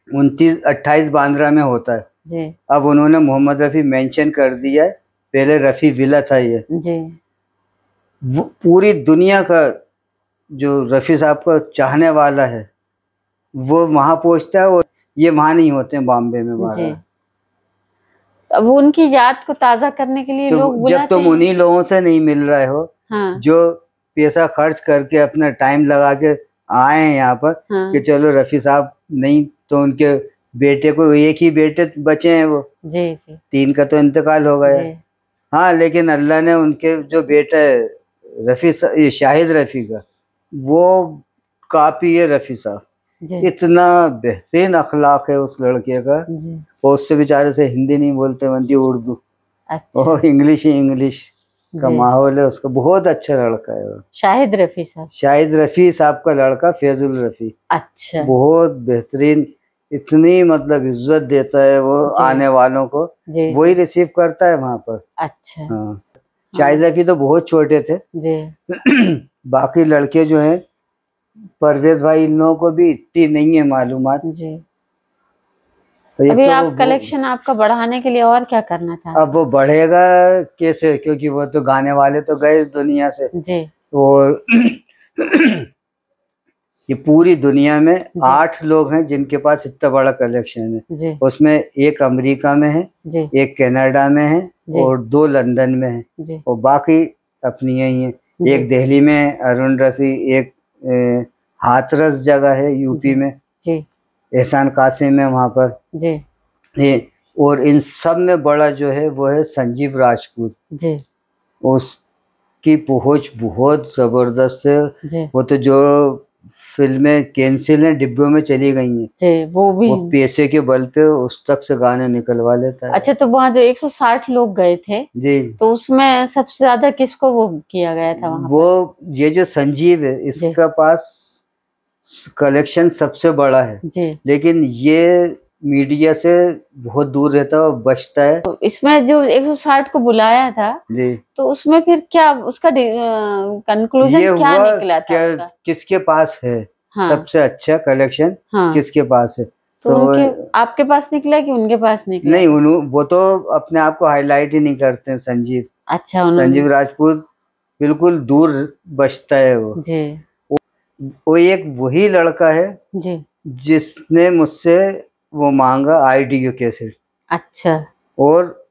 29-28 बांद्रा में होता है। जी अब उन्होंने मोहम्मद रफ़ी मेंशन कर दिया है, पहले रफ़ी विला था ये। जी वो पूरी दुनिया का जो रफ़ी साहब का चाहने वाला है वो वहाँ पहुँचता है, और ये वहाँ नहीं होते हैं बॉम्बे में जी। बाहर। अब उनकी याद को ताजा करने के लिए तो लोग जब बुलाते तुम हैं। उन्हीं लोगों से नहीं मिल रहे हो हाँ जो पैसा खर्च करके अपना टाइम लगा के आए हैं यहाँ पर, हाँ कि चलो रफ़ी साहब नहीं तो उनके बेटे को, एक ही बेटे बचे हैं वो, जी जी 3 का तो इंतकाल हो गया। जी हाँ, लेकिन अल्लाह ने उनके जो बेटा है ये शाहिद रफ़ी का, वो काफ़ी है रफ़ी साहब, जी इतना बेहतरीन अखलाक है उस लड़के का। जी। वो उससे बेचारे से हिंदी नहीं बोलते, बनती उर्दू, अच्छा और इंग्लिश ही इंग्लिश का जी। माहौल है उसका। बहुत अच्छा लड़का है वो, शाहिद रफी साहब। शाहिद रफ़ी साहब का लड़का फैजुल रफ़ी, अच्छा बहुत बेहतरीन, इतनी मतलब इज्जत देता है वो जी आने वालों को, जी वही रिसीव करता है वहाँ पर। अच्छा हाँ, शाहिद रफ़ी तो बहुत छोटे थे। जी बाकी लड़के जो हैं, परवेज भाई, इन लोगों को भी इतनी नहीं है मालूमात। जी। तो एक अभी तो आप कलेक्शन आपका बढ़ाने के लिए और क्या करना चाहते अब वो बढ़ेगा कैसे, क्योंकि वो तो गाने वाले तो गए इस दुनिया से, हैं? जी और ये पूरी दुनिया में जी 8 लोग हैं जिनके पास इतना बड़ा कलेक्शन है। जी उसमें एक अमेरिका में है, जी एक कनाडा में है, जी और 2 लंदन में है, जी और बाकी अपनी यही है। जी एक दिल्ली में अरुण रफ़ी, एक हाथरस जगह है यूपी जी में, जी एहसान कासिम है वहाँ पर जी ये, और इन सब में बड़ा जो है वो है संजीव राजपूत जी उसकी पहुंच बहुत जबरदस्त है। जी वो तो जो फिल्में कैंसिल हैं डिब्बों में चली गई हैं जी वो भी। वो पैसे के बल पे उस तक से गाने निकलवा लेता है। अच्छा, तो वहाँ जो 160 लोग गए थे जी, तो उसमें सबसे ज्यादा किसको वो किया गया था वहाँ वो ये जो संजीव है इसका पास कलेक्शन सबसे बड़ा है जी। लेकिन ये मीडिया से बहुत दूर रहता है और बचता है। तो इसमें जो 160 को बुलाया था जी, तो उसमें फिर क्या उसका कंक्लूजन क्या हुआ निकला था क्या उसका? किसके पास है हाँ सबसे अच्छा कलेक्शन हाँ। किसके पास है? तो उनके आपके पास निकला कि उनके पास निकला? नहीं वो तो अपने आप को हाईलाइट ही नहीं करते हैं संजीव। अच्छा, संजीव राजपूत बिल्कुल दूर बचता है वो जी। वो एक वही लड़का है जी जिसने मुझसे वो मांगा ऑडियो कैसेट। अच्छा। और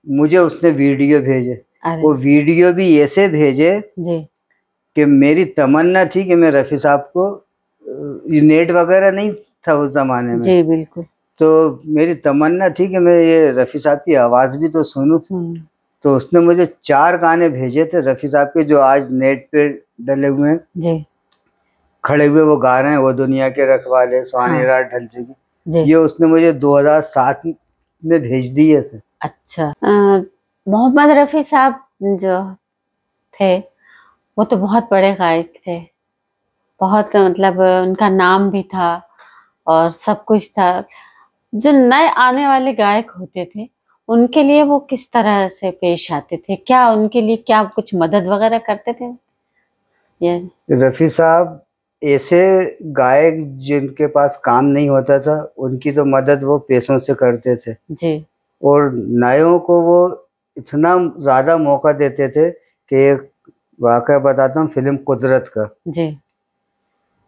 मुझे उसने वीडियो भेजे। वो वीडियो भी ऐसे भेजे जी कि मेरी तमन्ना थी कि मैं रफ़ी साहब को, नेट वगैरह नहीं था उस जमाने में जी बिल्कुल, तो मेरी तमन्ना थी कि मैं ये रफ़ी साहब की आवाज़ भी तो सुनूं। तो उसने मुझे 4 गाने भेजे थे रफ़ी साहब के जो आज नेट पे डले हुए हैं जी। खड़े हुए वो गा रहे हैं, वो दुनिया के रखवाले, सुहानी रात ढल चुकी, ये उसने मुझे 2007 में भेज दिए थे। अच्छा, मोहम्मद रफ़ी साहब जो थे वो तो बहुत बड़े गायक थे, बहुत मतलब उनका नाम भी था और सब कुछ था। जो नए आने वाले गायक होते थे उनके लिए वो किस तरह से पेश आते थे? क्या उनके लिए क्या कुछ मदद वगैरह करते थे? रफ़ी साहब ऐसे गायक जिनके पास काम नहीं होता था उनकी तो मदद वो पैसों से करते थे जी। और नयों को वो इतना ज़्यादा मौका देते थे कि एक वाक़या बताता हूँ फिल्म कुदरत का जी।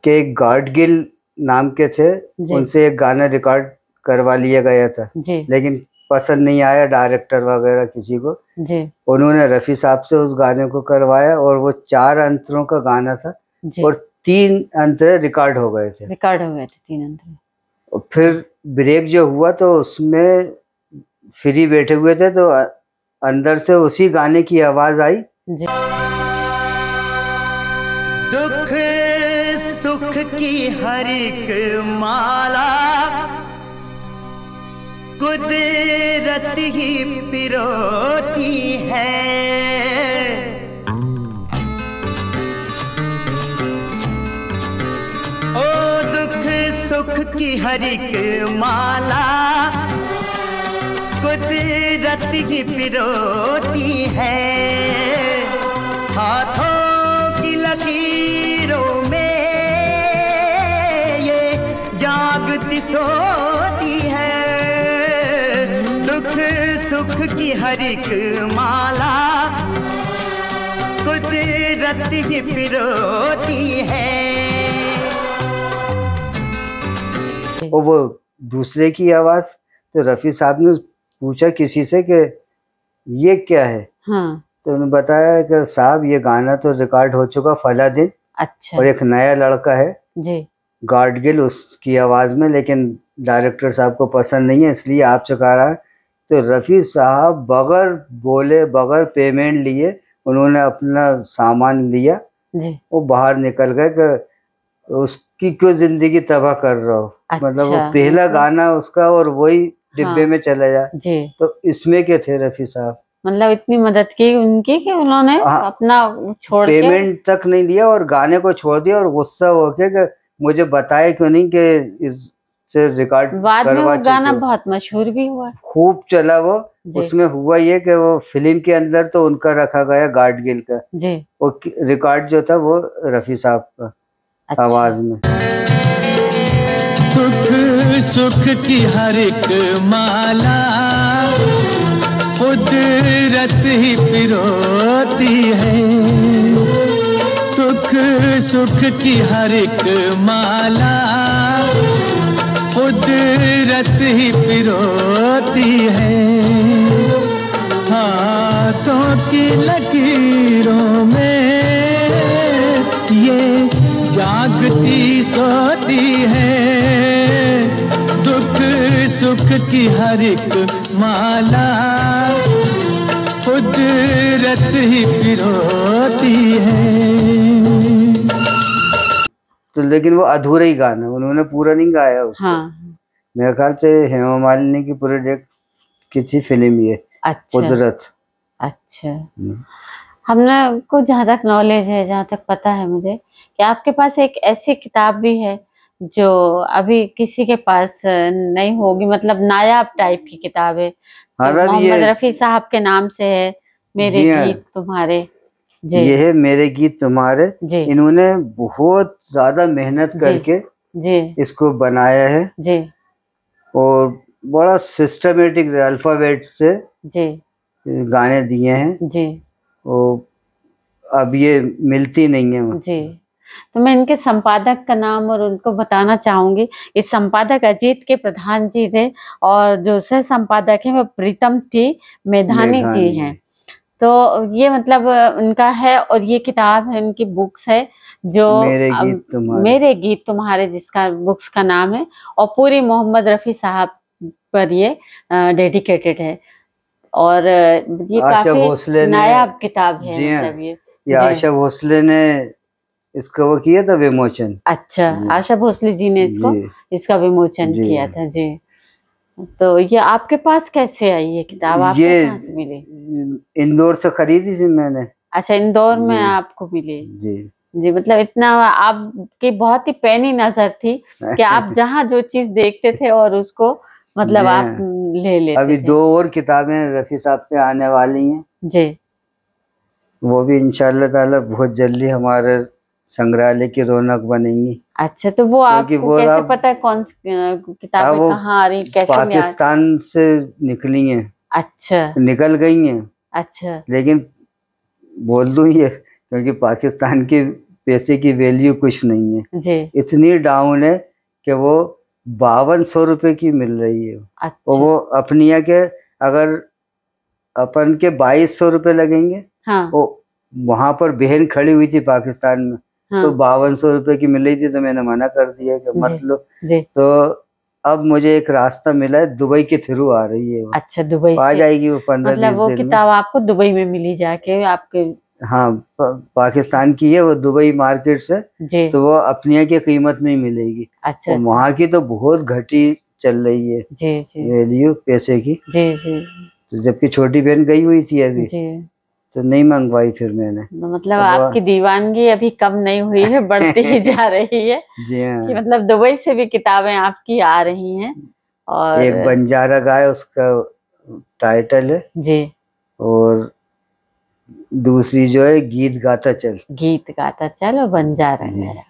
कि एक गाडगिल नाम के थे, उनसे एक गाना रिकॉर्ड करवा लिया गया था जी। लेकिन पसंद नहीं आया डायरेक्टर वगैरह किसी को जी। उन्होंने रफ़ी साहब से उस गाने को करवाया और वो 4 अंतरों का गाना था जी। और 3 अंतरे रिकॉर्ड हो गए थे 3 अंतरे। और फिर ब्रेक जो हुआ तो उसमें फ्री बैठे हुए थे तो अंदर से उसी गाने की आवाज आई जी। दुख सुख की हर एक माला कुदरत ही पिरोती है। ओ दुख सुख की हर एक माला कुदरत ही पिरोती है। हाथों की लकीरों में ये जागती सोती है। दुख सुख की हर एक माला कुदरत ही पिरोती है। और वो दूसरे की आवाज तो रफ़ी साहब ने पूछा किसी से कि ये क्या है हाँ। तो उन्होंने बताया कि साहब ये गाना तो रिकॉर्ड हो चुका फला दिन। अच्छा। और एक नया लड़का है जी गाडगिल उसकी आवाज़ में लेकिन डायरेक्टर साहब को पसंद नहीं है इसलिए आपसे कह रहा है। तो रफ़ी साहब बगैर बोले बगैर पेमेंट लिए उन्होंने अपना सामान लिया जी। वो बाहर निकल गए कि उसकी क्यों ज़िंदगी तबाह कर रहा हो। अच्छा, मतलब वो पहला गाना उसका और वही डिब्बे में चला जाए जी। तो इसमें क्या थे रफ़ी साहब, मतलब इतनी मदद की उनकी कि उन्होंने अपना छोड़ पेमेंट तक नहीं लिया और गाने को छोड़ दिया और गुस्सा हो गया कि मुझे बताए क्यों नहीं कि इससे रिकॉर्ड बाद में वो गाना बहुत मशहूर भी हुआ, खूब चला वो। उसमें हुआ ये कि वो फिल्म के अंदर तो उनका रखा गया गाडगिल का जी। वो रिकॉर्ड जो था वो रफ़ी साहब का अच्छा। आवाज में दुख सुख की हर एक माला कुदरत ही पिरोती है। दुख सुख की हर एक माला कुदरत ही पिरोती है। हाथों की लकीरों में ये जागती सोती है। की हर एक माला कुदरत ही पिरोती है। तो लेकिन वो अधूरा ही गाना, उन्होंने पूरा नहीं गाया उसको। हाँ। मेरे ख्याल से हेमा मालिनी की प्रोजेक्ट की थी फिल्म ये। अच्छा। कुदरत। अच्छा। हमने को जहाँ तक नॉलेज है, जहाँ तक पता है मुझे, कि आपके पास एक ऐसी किताब भी है जो अभी किसी के पास नहीं होगी, मतलब नायाब टाइप की किताब है, मोहम्मद रफी साहब के नाम से है, मेरे गीत तुम्हारे। जी। ये है मेरे गीत तुम्हारे। जी। इन्होंने बहुत ज्यादा मेहनत करके जी इसको बनाया है जी, और बड़ा सिस्टमेटिक अल्फाबेट से जी गाने दिए हैं जी। और अब ये मिलती नहीं है जी। तो मैं इनके संपादक का नाम और उनको बताना चाहूंगी। इस संपादक अजीत के प्रधान जी थे और जो सह संपादक हैं वो प्रीतम टी मेधानी जी हैं। तो ये मतलब उनका है और ये किताब है, उनकी बुक्स है जो मेरे गीत तुम्हारे जिसका बुक्स का नाम है, और पूरी मोहम्मद रफी साहब पर ये डेडिकेटेड है और ये काफी नायाब किताब है। मतलब ये आशा भोसले ने इसका वो किया था विमोचन। अच्छा, आशा भोसले जी ने इसका विमोचन किया था जी। तो ये आपके पास कैसे आई ये किताब, आपको कहाँ से मिली? इंदौर से खरीदी थी मैंने। अच्छा, इंदौर में आपको मिली जी। जी, मतलब इतना आपकी बहुत ही पैनी नजर थी कि आप जहाँ जो चीज देखते थे और उसको मतलब आप ले लेते अभी थे। 2 और किताबें रफी साहब के आने वाली हैं जी, वो भी इंशाल्लाह ताला बहुत जल्दी हमारे संग्रहालय की रौनक बनेंगी। अच्छा, तो वो आपको कैसे पता है कौन सी किताबें कहाँ आ रही, कैसे? पाकिस्तान से निकली हैं। अच्छा, निकल गई हैं। अच्छा, लेकिन बोल दूं ये, क्योंकि पाकिस्तान के पैसे की वैल्यू कुछ नहीं है जी। इतनी डाउन है कि वो 5200 रुपए की मिल रही है। अच्छा। और वो अपनिया के अगर अपन के 2200 रुपए लगेंगे। हाँ। वो वहां पर बहन खड़ी हुई थी पाकिस्तान में। हाँ। तो 5200 रुपए की मिल रही थी, तो मैंने मना कर दिया कि मत लो। तो अब मुझे एक रास्ता मिला है, दुबई के थ्रू आ रही है। अच्छा, दुबई आ जाएगी वो 15-20 दिन में। वो किताब आपको दुबई में मिली जाके आपके? हाँ, पाकिस्तान की है वो, दुबई मार्केट से जी। तो वो अपनिया की कीमत में ही मिलेगी। अच्छा, वहाँ की तो बहुत घटी चल रही है जी जी वैल्यू पैसे की जी जी। तो जबकि छोटी बहन गई हुई थी अभी जी, तो नहीं मंगवाई फिर मैंने। मतलब आपकी दीवानगी अभी कम नहीं हुई है, बढ़ती ही जा रही है जी हाँ। कि मतलब दुबई से भी किताबें आपकी आ रही हैं। और एक बंजारा गाय उसका टाइटल है जी, और दूसरी जो है गीत गाता चल और बंजारा गाया।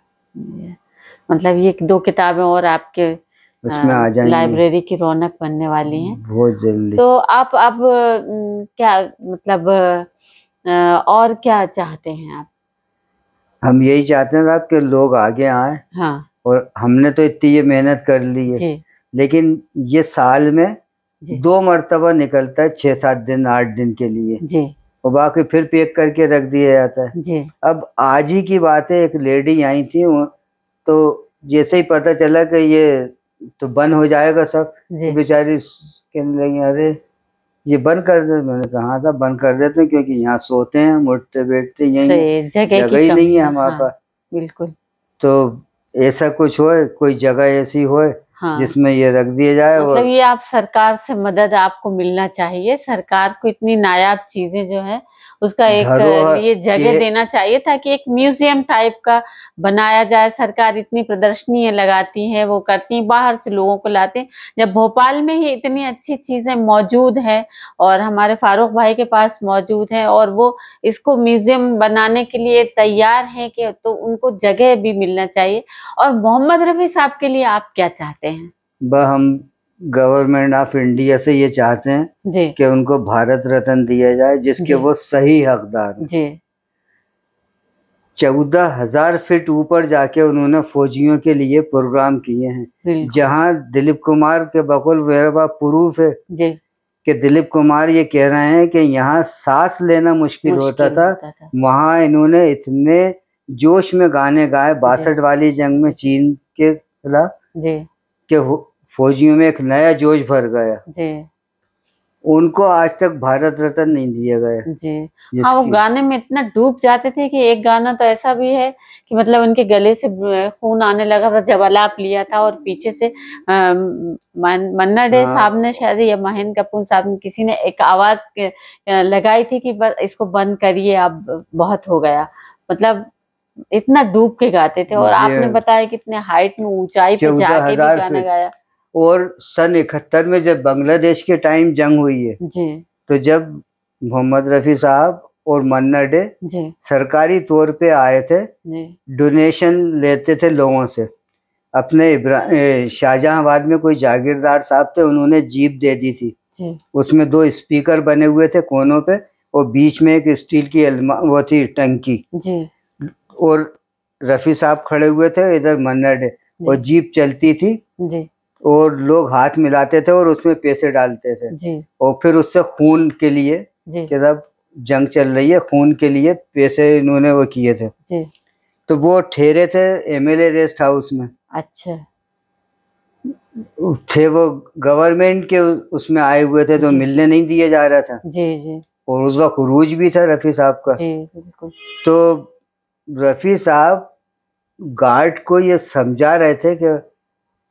मतलब ये 2 किताबें और आपके उसमें आ जाएंगी, लाइब्रेरी की रौनक बनने वाली हैं बहुत जल्दी। तो आप अब क्या मतलब और क्या चाहते हैं आप? हम यही चाहते हैं साहब कि लोग आगे आए। हाँ। और हमने तो इतनी ये मेहनत कर ली है जी। लेकिन ये साल में 2 मरतबा निकलता है, 6-7 दिन 8 दिन के लिए जी, और बाकी फिर पैक करके रख दिया जाता है जी। अब आज ही की बात है, एक लेडी आई थी, तो जैसे ही पता चला कि ये तो बंद हो जाएगा सब, तो बेचारी कहने लगी अरे ये बंद कर दे। मैंने कहा हाँ साहब बंद कर देते हैं, क्योंकि यहाँ सोते हैं, उठते बैठते यही, जगह ही नहीं है हमारे पास। बिल्कुल। तो ऐसा कुछ हो, कोई जगह ऐसी हो हाँ, जिसमें ये रख दिया जाए। मतलब ये आप सरकार से मदद आपको मिलना चाहिए। सरकार को इतनी नायाब चीजें जो है उसका एक ये जगह देना चाहिए, ताकि एक म्यूजियम टाइप का बनाया जाए। सरकार इतनी प्रदर्शनियां लगाती है, वो करती है, बाहर से लोगों को लाते हैं, जब भोपाल में ही इतनी अच्छी चीजें मौजूद है और हमारे फारूक भाई के पास मौजूद है और वो इसको म्यूजियम बनाने के लिए तैयार है, कि तो उनको जगह भी मिलना चाहिए। और मोहम्मद रफी साहब के लिए आप क्या चाहते हैं? हम गवर्नमेंट ऑफ इंडिया से ये चाहते हैं कि उनको भारत रत्न दिया जाए, जिसके वो सही हकदार जी। 14,000 फीट ऊपर जाके उन्होंने फौजियों के लिए प्रोग्राम किए हैं, जहां दिलीप कुमार के बकुल वेरबा प्रूफ है जी, कि दिलीप कुमार ये कह रहे हैं कि यहाँ सांस लेना मुश्किल होता था। वहां इन्होंने इतने जोश में गाने गाए 62 वाली जंग में चीन के खिलाफ कि फौजियों में एक नया जोश भर गया। जी उनको आज तक भारत रत्न नहीं दिया गया। जी। हाँ, वो जिसकी गाने में इतना डूब जाते थे कि एक गाना तो ऐसा भी है कि मतलब उनके गले से खून आने लगा था जब अलाप लिया था, और पीछे से मन्ना डे हाँ, साहब ने शायद या महेंद्र कपूर साहब ने किसी ने एक आवाज लगाई थी कि बस इसको बंद करिए, अब बहुत हो गया। मतलब इतना डूब के गाते थे। और आपने ये बताया कितने हाइट में, ऊंचाई पे 14,000 जाके भी गाना फीट। गाया। और सन 71 में जब बांग्लादेश के टाइम जंग हुई है, जी तो जब मोहम्मद रफी साहब और मन्ना डे जी सरकारी तौर पे आए थे, जी डोनेशन लेते थे लोगों से। अपने शाहजहांबाद में कोई जागीरदार साहब थे, उन्होंने जीप दे दी थी। जी उसमें 2 स्पीकर बने हुए थे कोनों पे, और बीच में एक स्टील की वो थी टंकी, जी और रफी साहब खड़े हुए थे, इधर मन्ना डे, और जी जीप चलती थी, जी और लोग हाथ मिलाते थे और उसमें पैसे डालते थे। जी और फिर उससे खून के लिए, जी कि साहब जंग चल रही है, खून के लिए पैसे इन्होंने वो किए थे। जी। तो वो ठहरे थे एमएलए रेस्ट हाउस में, अच्छा। थे वो गवर्नमेंट के उसमें आए हुए थे, तो जी मिलने नहीं दिया जा रहा था। जी जी और उस वक्त उरूज भी था रफ़ी साहब का। जी बिल्कुल। तो रफ़ी साहब गार्ड को ये समझा रहे थे कि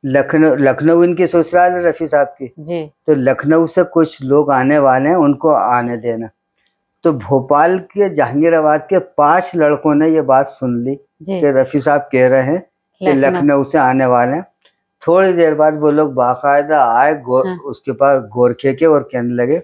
लखनऊ इनकी ससुराल है रफ़ी साहब की, जी तो लखनऊ से कुछ लोग आने वाले हैं, उनको आने देना। तो भोपाल के जहांगीराबाद के 5 लड़कों ने ये बात सुन ली जी। कि रफ़ी साहब कह रहे हैं कि लखनऊ। लखनऊ से आने वाले हैं। थोड़ी देर बाद वो लोग बाकायदा आए हाँ। उसके पास गोरखे के, और कहने लगे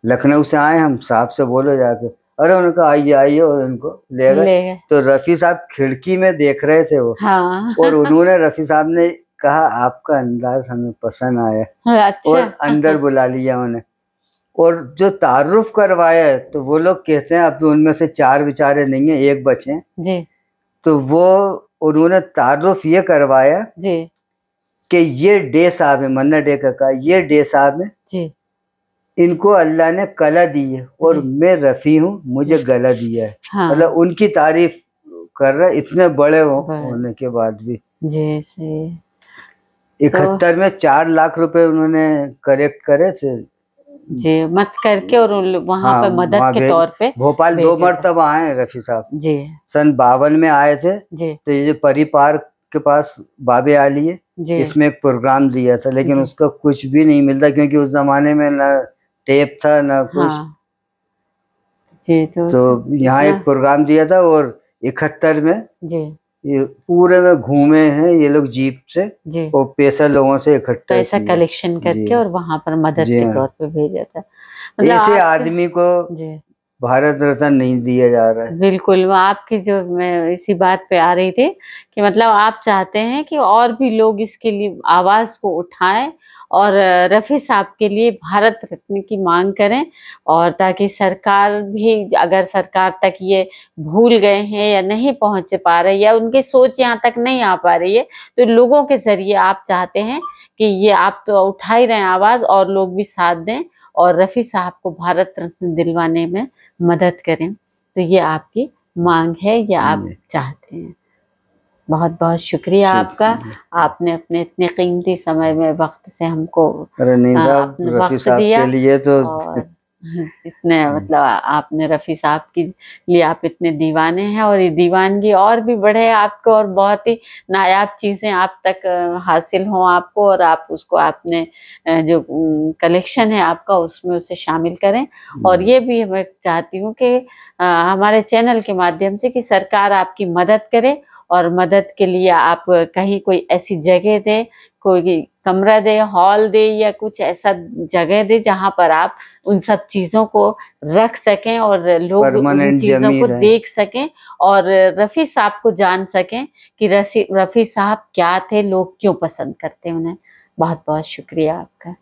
लखनऊ से आए हम, साहब से बोलो जाके। अरे उनका आइए आइए, और उनको ले गए। ले गए। तो रफ़ी साहब खिड़की में देख रहे थे वो, हाँ। और उन्होंने रफ़ी साहब ने कहा आपका अंदाज हमें पसंद आया, अच्छा। और अंदर बुला लिया उन्हें। और जो तारुफ करवाया है, तो वो लोग कहते हैं अब तो उनमें से 4 बेचारे नहीं है, 1 बचे हैं। जी तो वो उन्होंने तारुफ ये करवाया जी कि ये डे साहब है, मन्ना डे का ये डे साहब है, जी इनको अल्लाह ने कला दी है, और जी। मैं रफ़ी हूँ, मुझे गला दिया है। हाँ। मतलब उनकी तारीफ कर रहे, इतने बड़े होने के बाद भी। जी सही। 71 में 4 लाख रुपए उन्होंने कलेक्ट करे थे। जी, मत करके, और वहां हाँ, पे मदद वहाँ के तौर पे भोपाल 2 भेजे थे। मरतबा आए हैं रफ़ी साहब। जी सन 52 में आए थे, जी तो ये परी पार्क के पास बाबे आली है, जी इसमें एक प्रोग्राम दिया था, लेकिन जी। उसका कुछ भी नहीं मिलता, क्योंकि उस जमाने में ना टेप था ना कुछ। हाँ जी। तो यहाँ एक प्रोग्राम दिया था, और 71 में जी ये पूरे में घूमे हैं ये लोग जीप से, जी। और पैसा लोगों से इकट्ठा पैसा किया। कलेक्शन करके जी और वहां पर मदद जी के हाँ। तौर पे भेजा था। मतलब ऐसे आपके। आदमी को जी भारत रत्न नहीं दिया जा रहा है। बिल्कुल। आपकी जो, मैं इसी बात पे आ रही थी कि मतलब आप चाहते हैं कि और भी लोग इसके लिए आवाज को उठाएं, और रफी साहब के लिए भारत रत्न की मांग करें, और ताकि सरकार भी, अगर सरकार तक ये भूल गए हैं या नहीं पहुंच पा रहे, या उनकी सोच यहाँ तक नहीं आ पा रही है, तो लोगों के जरिए आप चाहते हैं कि ये आप तो उठा ही रहे हैं आवाज, और लोग भी साथ दें और रफी साहब को भारत रत्न दिलवाने में मदद करें। तो ये आपकी मांग है, या आप चाहते हैं। बहुत बहुत शुक्रिया आपका। आपने अपने इतने कीमती समय में वक्त से हमको अरे नहीं साहब, आपने रफ़ी वक्त साहब दिया, के लिए तो और इतने मतलब आपने रफ़ी साहब के लिए, आप इतने दीवाने हैं, और ये दीवानगी और भी बढ़े आपको, और बहुत ही नायाब चीज़ें आप तक हासिल हों आपको, और आप उसको आपने जो कलेक्शन है आपका उसमें उसे शामिल करें। और ये भी मैं चाहती हूँ कि हमारे चैनल के माध्यम से कि सरकार आपकी मदद करे, और मदद के लिए आप कहीं कोई ऐसी जगह दे, कोई कमरा दे, हॉल दे, या कुछ ऐसा जगह दे जहां पर आप उन सब चीजों को रख सकें, और लोग उन परमानेंट चीजों को जमीन है। देख सकें, और रफ़ी साहब को जान सकें कि रफ़ी साहब क्या थे, लोग क्यों पसंद करते हैं उन्हें। बहुत बहुत शुक्रिया आपका।